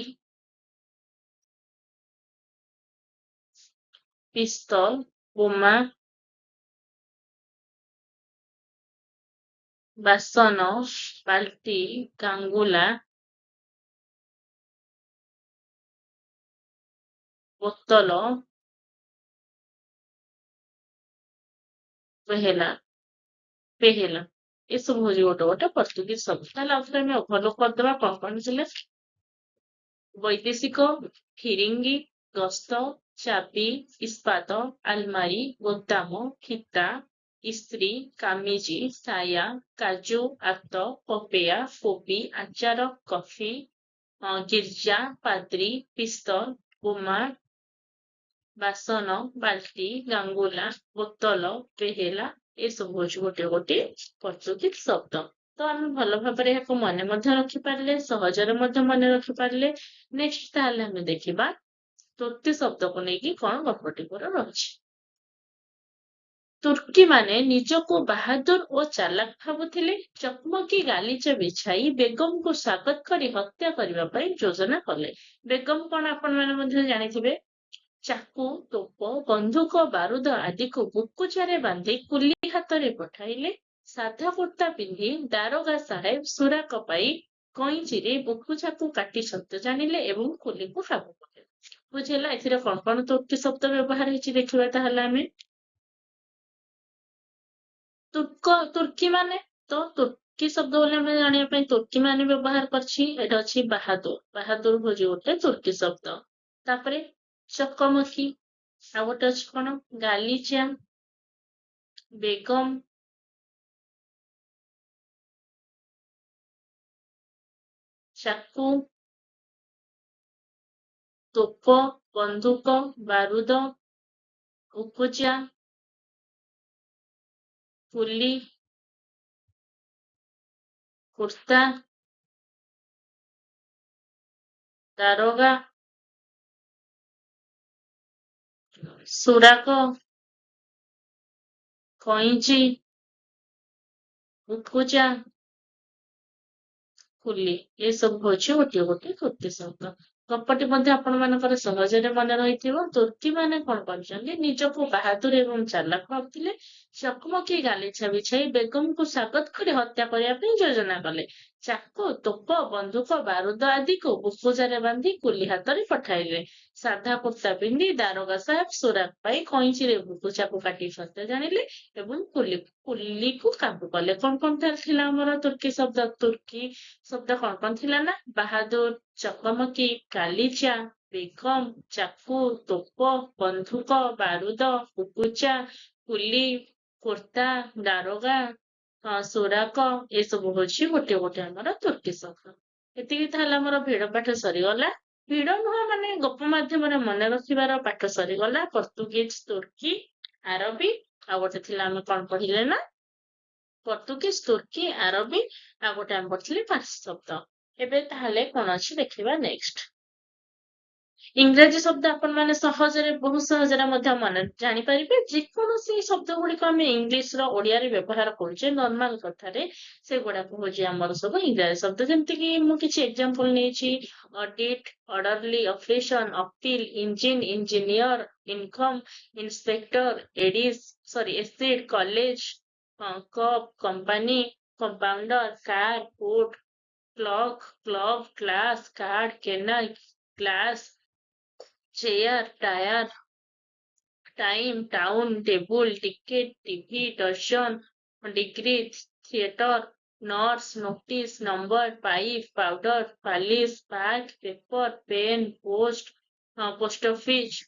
A: ପିସ୍ତଲ, ବୋମା, ବାସନ, ବାଲ୍ଟି, ଗାଙ୍ଗୁଲା, ବୋତଲ, ବେହେଲା ଏସବୁ ହଉଛି ଗୋଟେ ପର୍ତ୍ତୁଗୀଜ ଶବ୍ଦ। ତାହେଲେ ଆଉଥରେ ଆମେ ଓଭରଲୋକ କରିଦବା କଣ ଥିଲେ। ବୈଦେଶିକ, ଫିରିଙ୍ଗି, ଗସ୍ତ, ଚାବି, ଇସ୍ପାତ, ଆଲମାରି, ବୋତାମ, ଫିତା, ଇସ୍ତ୍ରୀ, କାମିଜ, ସାୟା, କାଜୁ, ଆତ, ପପେୟା, କୋବି, ଆଚାର, କଫି, ଗିର୍ଜା, ପାଦ୍ରୀ, ପିସ୍ତଲ, ବୋମା, ବାସନ, ବାଲ୍ଟି, ଗାଙ୍ଗୁଲା, ବୋତଲ, ବେହେଲା ଏସବୁ ହଉଛି ଗୋଟେ ପର୍ତ୍ତୁଗୀଜ ଶବ୍ଦ। ତ ଆମେ ଭଲ ଭାବରେ ଏହାକୁ ମନେ ମଧ୍ୟ ରଖିପାରିଲେ, ସହଜରେ ମଧ୍ୟ ମନେ ରଖିପାରିଲେ। ନେକ୍ସଟ ତାହେଲେ ଆମେ ଦେଖିବା ତୁର୍କୀ ଶବ୍ଦକୁ ନେଇକି କଣ ଗପଟି ମୋର ରହିଛି। ତୁର୍କୀ ମାନେ ନିଜକୁ ବାହାଦୁର ଓ ଚାଲାକ ଭାବୁଥିଲେ। ଚକମକି ଗାଲିଚା ବିଛାଇ ବେଗମକୁ ସ୍ୱାଗତ କରି ହତ୍ୟା କରିବା ପାଇଁ ଯୋଜନା କଲେ। ବେଗମ କଣ ଆପଣମାନେ ମଧ୍ୟ ଜାଣିଥିବେ। ଚାକୁ, ତୋପ, ବନ୍ଧୁକ, ବାରୁଦ ଆଦିକୁ ବୁକୁଚାରେ ବାନ୍ଧି କୁଲି ହାତରେ ପଠାଇଲେ। ସାଧା କୁର୍ତ୍ତା ପିନ୍ଧି ଦାରୋଗା ସାହେବ ସୁରାକ ପାଇ କଇଁଚିରେ ବୁକୁଚାକୁ କାଟି ସତ୍ୟ ଜାଣିଲେ ଏବଂ କୁଲିକୁ କାବୁ କଲେ। ବୁଝିଲା ଏଥିରେ କଣ ତୁର୍କୀ ଶବ୍ଦ ବ୍ୟବହାର ହେଇଛି ଦେଖିବା ତାହେଲେ ଆମେ। ତୁର୍କୀ ମାନେ ତ ତୁର୍କୀ ଶବ୍ଦ ବୋଲି ଆମେ ଜାଣିବା ପାଇଁ ତୁର୍କୀ ମାନେ ବ୍ୟବହାର କରିଛି। ଏଇଟା ଅଛି ବାହାଦୁର। ବାହାଦୁର ହଉଛି ଗୋଟେ ତୁର୍କୀ ଶବ୍ଦ। ତାପରେ ଚକମକି, ଆଉ ଗୋଟେ ଅଛି କଣ ଗାଲିଚା, ବେଗମ, ଚାକୁ, ତୋପ, ବନ୍ଧୁକ, ବାରୁଦ, ଉକୁଜା, କୁଲି, କୁର୍ତ୍ତା, ଦାରୋଗା, ସୁରାକ, କଇଁଚି, ଉକୁଜା, କୁଲି ଏସବୁ ହଉଛି ଗୋଟିଏ ଗୋଟିଏ ତୁର୍କି ଶବ୍ଦ। ଗପଟି ମଧ୍ୟ ଆପଣ ମାନଙ୍କର ସହଜରେ ମନେ ରହିଥିବ। ତୁର୍କି ମାନେ କଣ କରିଛନ୍ତି ନିଜକୁ ବାହାଦୁର ଏବଂ ଚାଲାକ ଭାବୁଥିଲେ। ଚକମକି ଗାଲିଚା ବିଛାଇ ବେଗମକୁ ସ୍ୱାଗତ କରି ହତ୍ୟା କରିବା ପାଇଁ ଯୋଜନା କଲେ। ଚାକୁ, ତୋପ, ବନ୍ଧୁକ, ବାରୁଦ ଆଦିକୁ ବୁକୁଜାରେ ବାନ୍ଧି କୁଲି ହାତରେ ପଠାଇଲେ। ସାଧା କୁର୍ତ୍ତା ପିନ୍ଧି ଦାରୋଗା ସାହେବ ସୁରାକ ପାଇ କଇଁଚିରେ ବୁକୁଚାକୁ କାଟି ସତ୍ୟ ଜାଣିଲେ ଏବଂ କୁଲିକୁ କାବୁ କଲେ। କଣ ଥିଲା ଆମର ତୁର୍କି ଶବ୍ଦ? ତୁର୍କି ଶବ୍ଦ କଣ ଥିଲା ନା ବାହାଦୁର, ଚକମକି, ଗାଲିଚା, ବେଗମ, ଚାକୁ, ତୋପ, ବନ୍ଧୁକ, ବାରୁଦ, ଉକୁଚା, କୁଲି, କୁର୍ତ୍ତା, ଦାରୋଗା, ସୁରାକ ଏସବୁ ହଉଛି ଗୋଟେ ଗୋଟେ ଆମର ତୁର୍କି ଶବ୍ଦ। ଏତିକି ତାହେଲେ ଆମର ଭିଡ ପାଠ ସରିଗଲା। ଭିଡ ନୁହଁ ମାନେ ଗପ ମାଧ୍ୟମରେ ମନେ ରଖିବାର ପାଠ ସରିଗଲା। ପର୍ତ୍ତୁଗିଜ, ତୁର୍କି, ଆରବୀ ଆଉ ଗୋଟେ ଥିଲା ଆମେ କଣ ପଢିଲେ ନା ପର୍ତ୍ତୁଗିଜ, ତୁର୍କି, ଆରବୀ ଆଉ ଗୋଟେ ଆମେ ପଢିଥିଲେ ପାର୍ସି ଶବ୍ଦ। ଏବେ ତାହେଲେ କଣ ଅଛି ଦେଖିବା ନେକ୍ସଟ। ଇଂରାଜୀ ଶବ୍ଦ ଆପଣ ମାନେ ସହଜରେ ବହୁତ ସହଜରେ ମଧ୍ୟ ମନେ ଜାଣିପାରିବେ। ଯେକୌଣସି ଶବ୍ଦ ଗୁଡିକ ଆମେ ଇଂଲିଶ ର ଓଡିଆରେ ବ୍ୟବହାର କରୁଛେ ନର୍ମାଲ କଥାରେ ସେଗୁଡାକ ହଉଛି ଆମର ସବୁ ଇଂରାଜୀ ଶବ୍ଦ। ଯେମିତି କି ମୁଁ କିଛି ଏକ୍ସାମ୍ପଲ ନେଇଛି ଅଡିଟ, ଅର୍ଡରଲି, ଅଫିସନ, appeal, engine, engineer, income, inspector, acid, college, cup, company, compounder, car, court, clock, club, class, card, canal, glass, chair, tyre, time, town, table, ticket, TV, dozen, degree, theatre, nurse, notice, number, pipe, powder, polish, park, paper, pen, post office,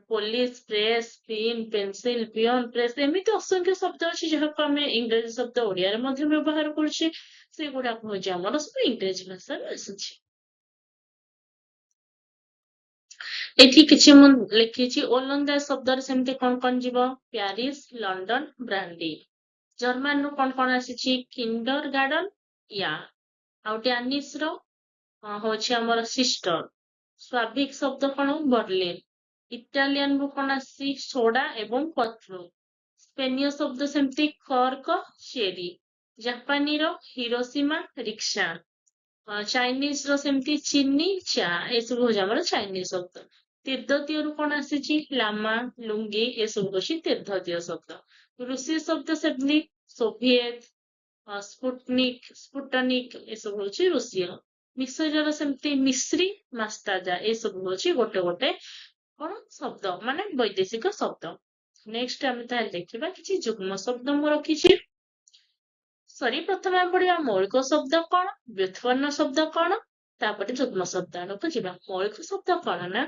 A: police, press, pin, pencil, peon, press ଏମିତି ଅସଂଖ୍ୟ ଶବ୍ଦ ଅଛି ଯାହାକୁ ଆମେ ଇଂରାଜୀ ଶବ୍ଦ ଓଡିଆରେ ମଧ୍ୟ ବ୍ୟବହାର କରୁଛେ। ସେଗୁଡାକ ହଉଛି ଆମର ସବୁ ଇଂରାଜୀ ଭାଷାରୁ ଆସିଛି। ଏଠି କିଛି ମୁଁ ଲେଖିଛି ଓଲନ୍ଦାଜ ଶବ୍ଦରେ ସେମିତି କଣ ଯିବ ପ୍ୟାରିସ, ଲଣ୍ଡନ, ବ୍ରାଣ୍ଡି। ଜର୍ମାନରୁ କଣ ଆସିଛି କିଣ୍ଡର ଗାର୍ଡନ, ୟା। ଆଉ ଡ୍ୟାନିଶ ର ହଉଛି ଆମର ସିଷ୍ଟର। ସ୍ୱାଭିକ ଶବ୍ଦ କଣ ବର୍ଲିନ। ଇଟାଲିଆନ ରୁ କଣ ଆସିଛି ସୋଡା ଏବଂ ପତ୍ର। ସ୍ପେନୀୟ ଶବ୍ଦ ସେମିତି କର୍କ, ଚେରି। ଜାପାନୀର ହିରୋସୀମା, ରିକ୍ସା। ଚାଇନିଜ ର ସେମିତି ଚିନି, ଚା ଏସବୁ ହଉଛି ଆମର ଚାଇନିଜ ଶବ୍ଦ। ତିବ୍ଦତୀୟରୁ କଣ ଆସିଛି ଲାମା, ଲୁଙ୍ଗି ଏସବୁ ହଉଛି ତିବ୍ଦତୀୟ ଶବ୍ଦ। ରୁଷୀୟ ଶବ୍ଦ ସେମିତି ସୋଭିଏତ, ସ୍ପୁଟନିକ ଏସବୁ ହଉଛି ରୁଷୀୟ। ମିଶରର ସେମିତି ମିଶ୍ରି, ମାସ୍ତାଜା ଏସବୁ ହଉଛି ଗୋଟେ ଗୋଟେ କଣ ଶବ୍ଦ ମାନେ ବୈଦେଶିକ ଶବ୍ଦ। ନେକ୍ସଟ ଆମେ ତାହେଲେ ଦେଖିବା କିଛି ଯୁଗ୍ମ ଶବ୍ଦ ମୁଁ ରଖିଛି। ପ୍ରଥମେ ଆମେ ପଢିବା ମୌଳିକ ଶବ୍ଦ କଣ, ବ୍ୟୁତ୍ପନ୍ନ ଶବ୍ଦ କଣ, ତାପରେ ଯୁଗ୍ମ ଶବ୍ଦ ଆଡକୁ ଯିବା। ମୌଳିକ ଶବ୍ଦ କଣ ନା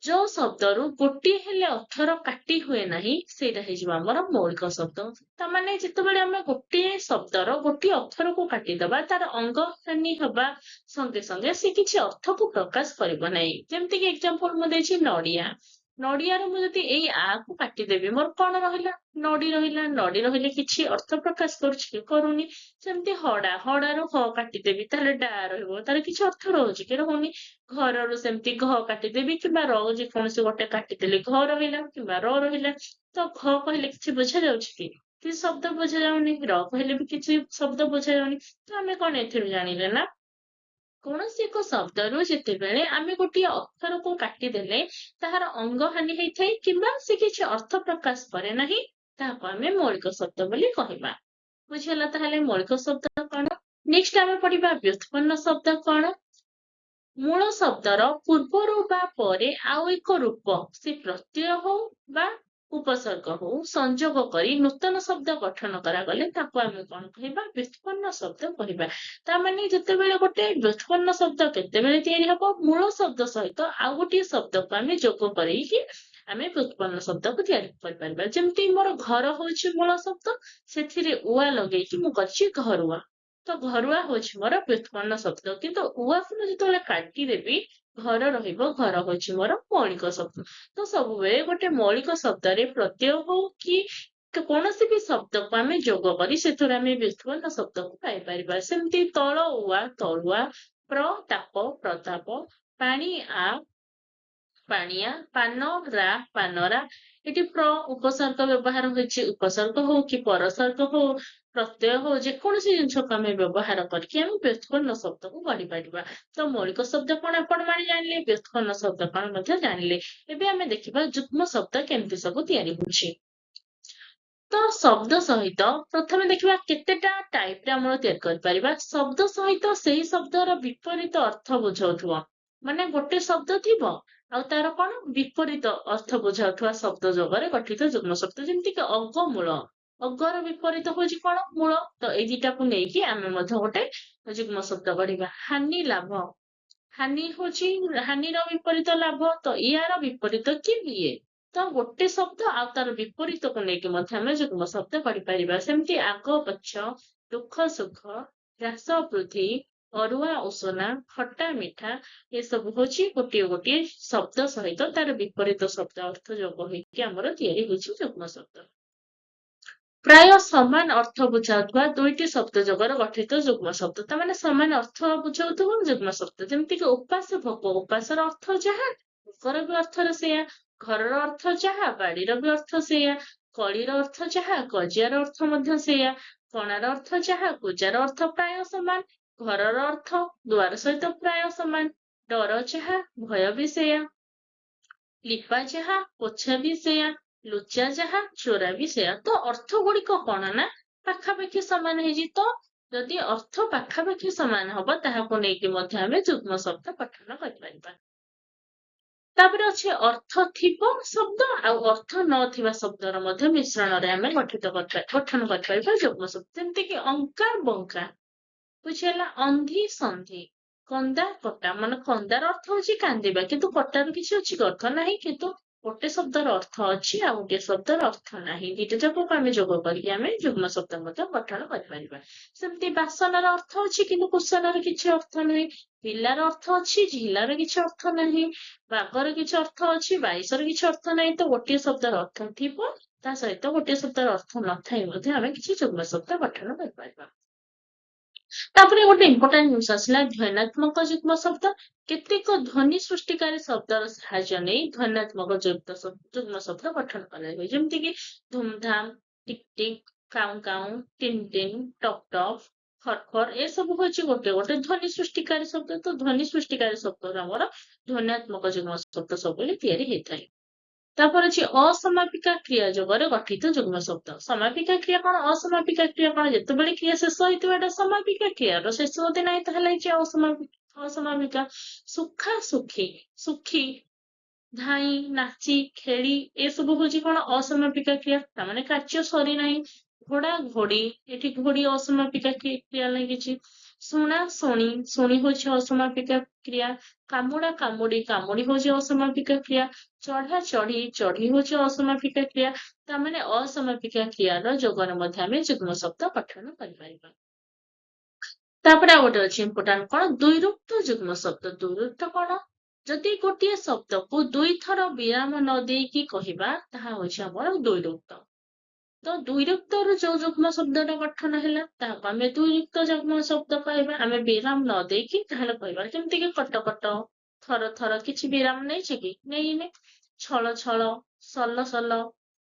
A: ଯୋଉ ଶବ୍ଦରୁ ଗୋଟିଏ ହେଲେ ଅକ୍ଷର କାଟି ହୁଏ ନାହିଁ ସେଇଟା ହେଇଯିବ ଆମର ମୌଳିକ ଶବ୍ଦ। ତାମାନେ ଯେତେବେଳେ ଆମେ ଗୋଟିଏ ଶବ୍ଦର ଗୋଟିଏ ଅକ୍ଷରକୁ କାଟିଦବା ତାର ଅଙ୍ଗ ହାନି ହବା ସଙ୍ଗେ ସଙ୍ଗେ ସେ କିଛି ଅର୍ଥକୁ ପ୍ରକାଶ କରିବ ନାହିଁ। ଯେମିତିକି ଏକ୍ସାମ୍ପଲ ମୁଁ ଦେଇଛି ନଡିଆ। ନଡିଆରୁ ମୁଁ ଯଦି ଏଇ ଆ କୁ କାଟିଦେବି ମୋର କଣ ରହିଲା ନଡି ରହିଲା। ନଡି ରହିଲେ କିଛି ଅର୍ଥ ପ୍ରକାଶ କରୁଛି କି କରୁନି। ସେମିତି ହଡାରୁ ହ କାଟିଦେବି ତାହେଲେ ଡା ରହିବ ତାର କିଛି ଅର୍ଥ ରହୁଛି କି ରହୁନି। ଘରରୁ ସେମିତି ଘ କାଟିଦେବି କିମ୍ବା ର ଯେକୌଣସି ଗୋଟେ କାଟିଦେଲି ଘ ରହିଲା କିମ୍ବା ର ରହିଲା। ତ ଘ କହିଲେ କିଛି ବୁଝା ଯାଉଛି କି କିଛି ଶବ୍ଦ ବୁଝା ଯାଉନି। ର କହିଲେ ବି କିଛି ଶବ୍ଦ ବୁଝା ଯାଉନି। ତ ଆମେ କଣ ଏଥିରୁ ଜାଣିଲେ ନା କୌଣସି ଏକ ଶବ୍ଦରୁ ଯେତେବେଳେ ଆମେ ଗୋଟିଏ ଅକ୍ଷରକୁ କାଟିଦେଲେ ତାହାର ଅଙ୍ଗ ହାନି ହେଇଥାଏ କିମ୍ବା ସେ କିଛି ଅର୍ଥ ପ୍ରକାଶ କରେ ନାହିଁ ତାହାକୁ ଆମେ ମୌଳିକ ଶବ୍ଦ ବୋଲି କହିବା। ବୁଝିଗଲା ତାହେଲେ ମୌଳିକ ଶବ୍ଦ କଣ। ନେକ୍ସଟ ଆମେ ପଢିବା ବ୍ୟୁତ୍ପନ୍ନ ଶବ୍ଦ କଣ। ମୂଳ ଶବ୍ଦର ପୂର୍ବରୁ ବା ପରେ ଆଉ ଏକ ରୂପ ସେ ପ୍ରତ୍ୟୟ ହଉ ବା ଉପସର୍ଗ ହଉ ସଂଯୋଗ କରି ନୂତନ ଶବ୍ଦ ଗଠନ କରାଗଲେ ତାକୁ ଆମେ କଣ କହିବା ବ୍ୟୁତ୍ପନ୍ନ ଶବ୍ଦ କହିବା। ତାମାନେ ଯେତେବେଳେ ଗୋଟେ ବ୍ୟୁତ୍ପନ୍ନ ଶବ୍ଦ କେତେବେଳେ ତିଆରି ହବ ମୂଳ ଶବ୍ଦ ସହିତ ଆଉ ଗୋଟିଏ ଶବ୍ଦକୁ ଆମେ ଯୋଗ କରେଇକି ଆମେ ବ୍ୟୁତ୍ପନ୍ନ ଶବ୍ଦକୁ ତିଆରି କରିପାରିବା। ଯେମିତି ମୋର ଘର ହଉଛି ମୂଳ ଶବ୍ଦ ସେଥିରେ ଉଆ ଲଗେଇକି ମୁଁ କରିଛି ଘରୁଆ। ତ ଘରୁଆ ହଉଛି ମୋର ବ୍ୟୁତ୍ପନ୍ନ ଶବ୍ଦ କିନ୍ତୁ ଉଆକୁ ମୁଁ ଯେତେବେଳେ କାଟିଦେବି ଘର ରହିବ ଘର ହଉଛି ମୋର ମୌଳିକ ଶବ୍ଦ। ତ ସବୁବେଳେ ଗୋଟେ ମୌଳିକ ଶବ୍ଦରେ ପ୍ରତ୍ୟୟ ହଉ କି କୌଣସି ବି ଶବ୍ଦକୁ ଆମେ ଯୋଗ କରି ସେଥିରୁ ଆମେ ବ୍ୟୁତ୍ପନ୍ନ ଶବ୍ଦକୁ ପାଇପାରିବା। ସେମିତି ତଳ ଉଆ ତଳୁଆ, ପ୍ରତାପ ପ୍ରତାପ, ପାଣି ଆ ପାଣିଆ, ପାନ ରା ପାନରା। ଏଠି ଉପସର୍ଗ ବ୍ୟବହାର ହୋଇଛି। ଉପସର୍ଗ ହଉ କି ପରସର୍ଗ ହଉ, ପ୍ରତ୍ୟୟ ହଉ, ଯେକୌଣସି ଜିନିଷକୁ ଆମେ ବ୍ୟବହାର କରିକି ଆମେ ବ୍ୟୁତ୍ପନ୍ନ ଶବ୍ଦକୁ ଗଢିପାରିବା। ତ ମୌଳିକ ଶବ୍ଦ କଣ ଆପଣ ମାନେ ଜାଣିଲେ, ବ୍ୟୁତ୍ପନ୍ନ ଶବ୍ଦ କଣ ମଧ୍ୟ ଜାଣିଲେ। ଏବେ ଆମେ ଦେଖିବା ଯୁଗ୍ମ ଶବ୍ଦ କେମିତି ସବୁ ତିଆରି ହଉଛି। ତ ଶବ୍ଦ ସହିତ ପ୍ରଥମେ ଦେଖିବା କେତେଟା ଟାଇପରେ ଆମର ତିଆରି କରିପାରିବା। ଶବ୍ଦ ସହିତ ସେଇ ଶବ୍ଦର ବିପରୀତ ଅର୍ଥ ବୁଝାଉଥିବ। ମାନେ ଗୋଟେ ଶବ୍ଦ ଥିବ ଆଉ ତାର କଣ ବିପରୀତ ଅର୍ଥ ବୁଝାଉଥିବା ଶବ୍ଦ ଯୋଗରେ ଗଠିତ ଯୁଗ୍ମ ଶବ୍ଦ। ଯେମିତିକି ଅଗମୂଳ। ଅଗର ବିପରୀତ ହଉଛି କଣ ମୂଳ। ତ ଏଇ ଦିଟାକୁ ନେଇକି ଆମେ ମଧ୍ୟ ଗୋଟେ ଯୁଗ୍ମ ଶବ୍ଦ ଗଢିବା। ହାନି ଲାଭ। ହାନି ହଉଛି ହାନିର ବିପରୀତ ଲାଭ। ତ ଇୟାର ବିପରୀତ କି ଇଏ। ତ ଗୋଟେ ଶବ୍ଦ ଆଉ ତାର ବିପରୀତକୁ ନେଇକି ମଧ୍ୟ ଆମେ ଯୁଗ୍ମ ଶବ୍ଦ ଗଢିପାରିବା। ସେମିତି ଆଗ ପଛ, ଦୁଃଖ ସୁଖ, ହ୍ରାସ ବୃଦ୍ଧି, ଅରୁଆ ଉଷନା, ଖଟା ମିଠା, ଏସବୁ ହଉଛି ଗୋଟିଏ ଗୋଟିଏ ଶବ୍ଦ ସହିତ ତାର ବିପରୀତ ଶବ୍ଦ ଅର୍ଥ ଯୋଗ ହେଇକି ଆମର ତିଆରି ହେଉଛି ଯୁଗ୍ମ ଶବ୍ଦ। ପ୍ରାୟ ସମାନ ଅର୍ଥ ବୁଝାଉଥିବା ଦୁଇଟି ଶବ୍ଦ ଯୋଗର ଗଠିତ ଯୁଗ୍ମ ଶବ୍ଦ। ତା ମାନେ ସମାନ ଅର୍ଥ ବୁଝାଉଥିବା ଯୁଗ୍ମ ଶବ୍ଦ। ଯେମିତିକି ଉପାସ ଭୋକ। ଉପାସର ଅର୍ଥ ଯାହା ଭୋକର ବି ଅର୍ଥର ସେଇଆ। ଘରର ଅର୍ଥ ଯାହା ବାଡିର ବି ଅର୍ଥ ସେଇଆ। କଳିର ଅର୍ଥ ଯାହା କଜିଆର ଅର୍ଥ ମଧ୍ୟ ସେଇଆ। କଣାର ଅର୍ଥ ଯାହା ପୂଜାର ଅର୍ଥ ପ୍ରାୟ ସମାନ। ଘରର ଅର୍ଥ ଦୁଆର ସହିତ ପ୍ରାୟ ସମାନ। ଡର ଯାହା ଭୟ ବି ସେଇଆ। ଲିପା ଯାହା ପୋଛା ବି ସେଇଆ। ଲୁଚା ଯାହା ଚୋରା ବି ସେଇଆ। ତ ଅର୍ଥ ଗୁଡିକ କଣ ନା ପାଖାପାଖି ସମାନ ହେଇଛି। ତ ଯଦି ଅର୍ଥ ପାଖାପାଖି ସମାନ ହବ ତାହାକୁ ନେଇକି ମଧ୍ୟ ଆମେ ଯୁଗ୍ମ ଶବ୍ଦ ଗଠନ କରିପାରିବା। ତାପରେ ଅଛି ଅର୍ଥ ଥିବ ଶବ୍ଦ ଆଉ ଅର୍ଥ ନଥିବା ଶବ୍ଦର ମଧ୍ୟ ମିଶ୍ରଣରେ ଆମେ ଗଠନ କରିପାରିବା ଯୁଗ୍ମ ଶବ୍ଦ। ଯେମିତିକି ଅଙ୍କା ବଙ୍କା। ବୁଝିହେଲା। ଅନ୍ଧି ସନ୍ଧି। କନ୍ଦା କଟା। ମାନେ କନ୍ଦାର ଅର୍ଥ ହଉଛି କାନ୍ଦିବା କିନ୍ତୁ କଟାର କିଛି ଅଛି କି ଅର୍ଥ ନାହିଁ। କିନ୍ତୁ ଗୋଟେ ଶବ୍ଦର ଅର୍ଥ ଅଛି ଆଉ ଗୋଟେ ଶବ୍ଦର ଅର୍ଥ ନାହିଁ। ଦିଟା ଯାକକୁ ଆମେ ଯୋଗ କରିକି ଆମେ ଯୁଗ୍ମ ଶବ୍ଦ ମଧ୍ୟ ଗଠନ କରିପାରିବା। ସେମିତି ବାସନର ଅର୍ଥ ଅଛି କିନ୍ତୁ କୁସନର କିଛି ଅର୍ଥ ନାହିଁ। ପିଲାର ଅର୍ଥ ଅଛି ଝିଲାର କିଛି ଅର୍ଥ ନାହିଁ। ବାଘର କିଛି ଅର୍ଥ ଅଛି ବାଇଶର କିଛି ଅର୍ଥ ନାହିଁ। ତ ଗୋଟିଏ ଶବ୍ଦର ଅର୍ଥ ଥିବ ତା ସହିତ ଗୋଟିଏ ଶବ୍ଦର ଅର୍ଥ ନଥାଇ ମଧ୍ୟ ଆମେ କିଛି ଯୁଗ୍ମ ଶବ୍ଦ ଗଠନ କରିପାରିବା। ତାପରେ ଗୋଟେ ଇମ୍ପୋର୍ଟାଣ୍ଟ ଜିନିଷ ଆସିଲା ଧ୍ୱନ୍ୟାତ୍ମକ ଯୁଗ୍ମ ଶବ୍ଦ। କେତେକ ଧ୍ୱନି ସୃଷ୍ଟିକାରୀ ଶବ୍ଦର ସାହାଯ୍ୟ ନେଇ ଧ୍ୱନ୍ୟାତ୍ମକ ଯୁଗ୍ମ ଶବ୍ଦ ଗଠନ କରାଯାଏ। ଯେମିତିକି ଧୁମଧାମ, ଟିକ ଟିକ, କାଉଁ କାଉଁ, ଟିନ୍ ଟିନ୍, ଟପ୍ ଟପ୍, ଖର ଖର, ଏସବୁ ହଉଛି ଗୋଟେ ଗୋଟେ ଧ୍ୱନି ସୃଷ୍ଟିକାରୀ ଶବ୍ଦ। ତ ଧ୍ୱନି ସୃଷ୍ଟିକାରୀ ଶବ୍ଦରୁ ଆମର ଧ୍ୱନ୍ୟାତ୍ମକ ଯୁଗ୍ମ ଶବ୍ଦ ସବୁବେଳେ ତିଆରି ହେଇଥାଏ। ତାପରେ ଅଛି ଅସମାପିକା କ୍ରିୟା ଯୋଗରେ ଗଠିତ ଯୁଗ୍ମ ଶବ୍ଦ। ସମାପିକା କ୍ରିୟା କଣ ଅସମାପିକା କ୍ରିୟା କଣ। ଯେତେବେଳେ କ୍ରିୟା ଶେଷ ହେଇଥିବ ଏଟା ସମାପିକା କ୍ରିୟାର ଶେଷ ଯଦି ନାହିଁ ତାହେଲେ ହେଇଛି ଅସମାପିକା। ସୁଖା ସୁଖୀ, ସୁଖୀ, ଧାଇଁ, ନାଚି, ଖେଳି, ଏସବୁ ହଉଛି କଣ ଅସମାପିକା କ୍ରିୟା। ତାମାନେ କାର୍ଯ୍ୟ ସରିନାହିଁ। ଘୋଡା ଘୋଡି, ଏଠି ଘୋଡି ଅସମାପିକା କ୍ରିୟା ଲାଗିଛି। ଶୁଣା ଶୁଣି, ଶୁଣି ହଉଛି ଅସମାପିକା କ୍ରିୟା। କାମୁଡା କାମୁଡି, କାମୁଡି ହଉଛି ଅସମାପିକା କ୍ରିୟା। ଚଢା ଚଢି, ଚଢି ହଉଛି ଅସମାପିକା କ୍ରିୟା। ତାମାନେ ଅସମାପିକା କ୍ରିୟାର ଯୋଗରେ ମଧ୍ୟ ଆମେ ଯୁଗ୍ମ ଶବ୍ଦ ଗଠନ କରିପାରିବା। ତାପରେ ଆଉ ଗୋଟେ ଅଛି ଇମ୍ପୋର୍ଟାଣ୍ଟ କଣ ଦ୍ୱିରୁକ୍ତ ଯୁଗ୍ମ ଶବ୍ଦ। ଦ୍ୱିରୁକ୍ତ କଣ ଯଦି ଗୋଟିଏ ଶବ୍ଦକୁ ଦୁଇଥର ବିରାମ ନ ଦେଇକି କହିବା ତାହା ହଉଛି ଆମର ଦ୍ୱିରୁକ୍ତ। ତ ଦ୍ୱିରୁକ୍ତରୁ ଯୋଉ ଯୁଗ୍ମ ଶବ୍ଦଟା ଗଠନ ହେଲା ତାହାକୁ ଆମେ ଦ୍ୱିରୁକ୍ତ ଯୁଗ୍ମ ଶବ୍ଦ କହିବା। ଆମେ ବିରାମ ନ ଦେଇକି ତାହେଲେ କହିବା। ଯେମିତିକି କଟ କଟ, ଥର ଥର, କିଛି ବିରାମ ନେଇଛି କି ନେଇନି। ଛଳ ଛଳ, ସଲ ସଲ,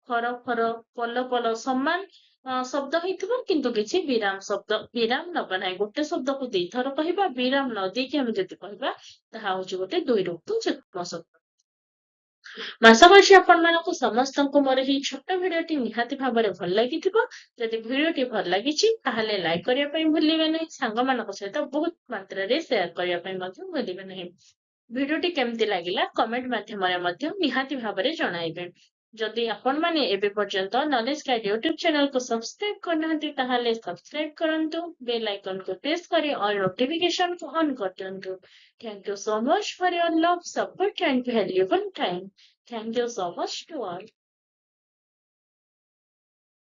A: ଫର ଫର, ପଲ ପଲ, ସମାନ ଶବ୍ଦ ହେଇଥିବ କିନ୍ତୁ କିଛି ବିରାମ ନବା ନାହିଁ। ଗୋଟେ ଶବ୍ଦକୁ ଦିଥର କହିବା ବିରାମ ନ ଦେଇକି ଆମେ ଯଦି କହିବା ତାହା ହଉଛି ଗୋଟେ ଦ୍ୱିରୁକ୍ତ ଯୁଗ୍ମ ଶବ୍ଦ। ଆଶା କରୁଛି ଆପଣମାନଙ୍କୁ ସମସ୍ତଙ୍କୁ ମୋର ଏହି ଛୋଟ ଭିଡିଓଟି ନିହାତି ଭାବରେ ଭଲ ଲାଗିଥିବ। ଯଦି ଭିଡିଓଟି ଭଲ ଲାଗିଛି ତାହେଲେ ଲାଇକ୍ କରିବା ପାଇଁ ଭୁଲିବେ ନାହିଁ। ସାଙ୍ଗମାନଙ୍କ ସହିତ ବହୁତ ମାତ୍ରାରେ ସେୟାର କରିବା ପାଇଁ ମଧ୍ୟ ଭୁଲିବେ ନାହିଁ। ଭିଡିଓଟି କେମିତି ଲାଗିଲା କମେଣ୍ଟ ମାଧ୍ୟମରେ ମଧ୍ୟ ନିହାତି ଭାବରେ ଜଣାଇବେ। ଯଦି ଆପଣମାନେ ଏବେ ପର୍ଯ୍ୟନ୍ତ ନଲେଜ ଗାଇଡ ୟୁଟ୍ୟୁବ ଚ୍ୟାନେଲକୁ ସବସ୍କ୍ରାଇବ କରିନାହାନ୍ତି ତାହେଲେ ସବସ୍କ୍ରାଇବ କରନ୍ତୁ। ବେଲ୍ ଆଇକନକୁ ପ୍ରେସ୍ କରି ଅଲ୍ ନୋଟିଫିକେସନକୁ ଅନ୍ କରିଦିଅନ୍ତୁ। Thank you so much for your love, support and valuable time. Thank you so much to all.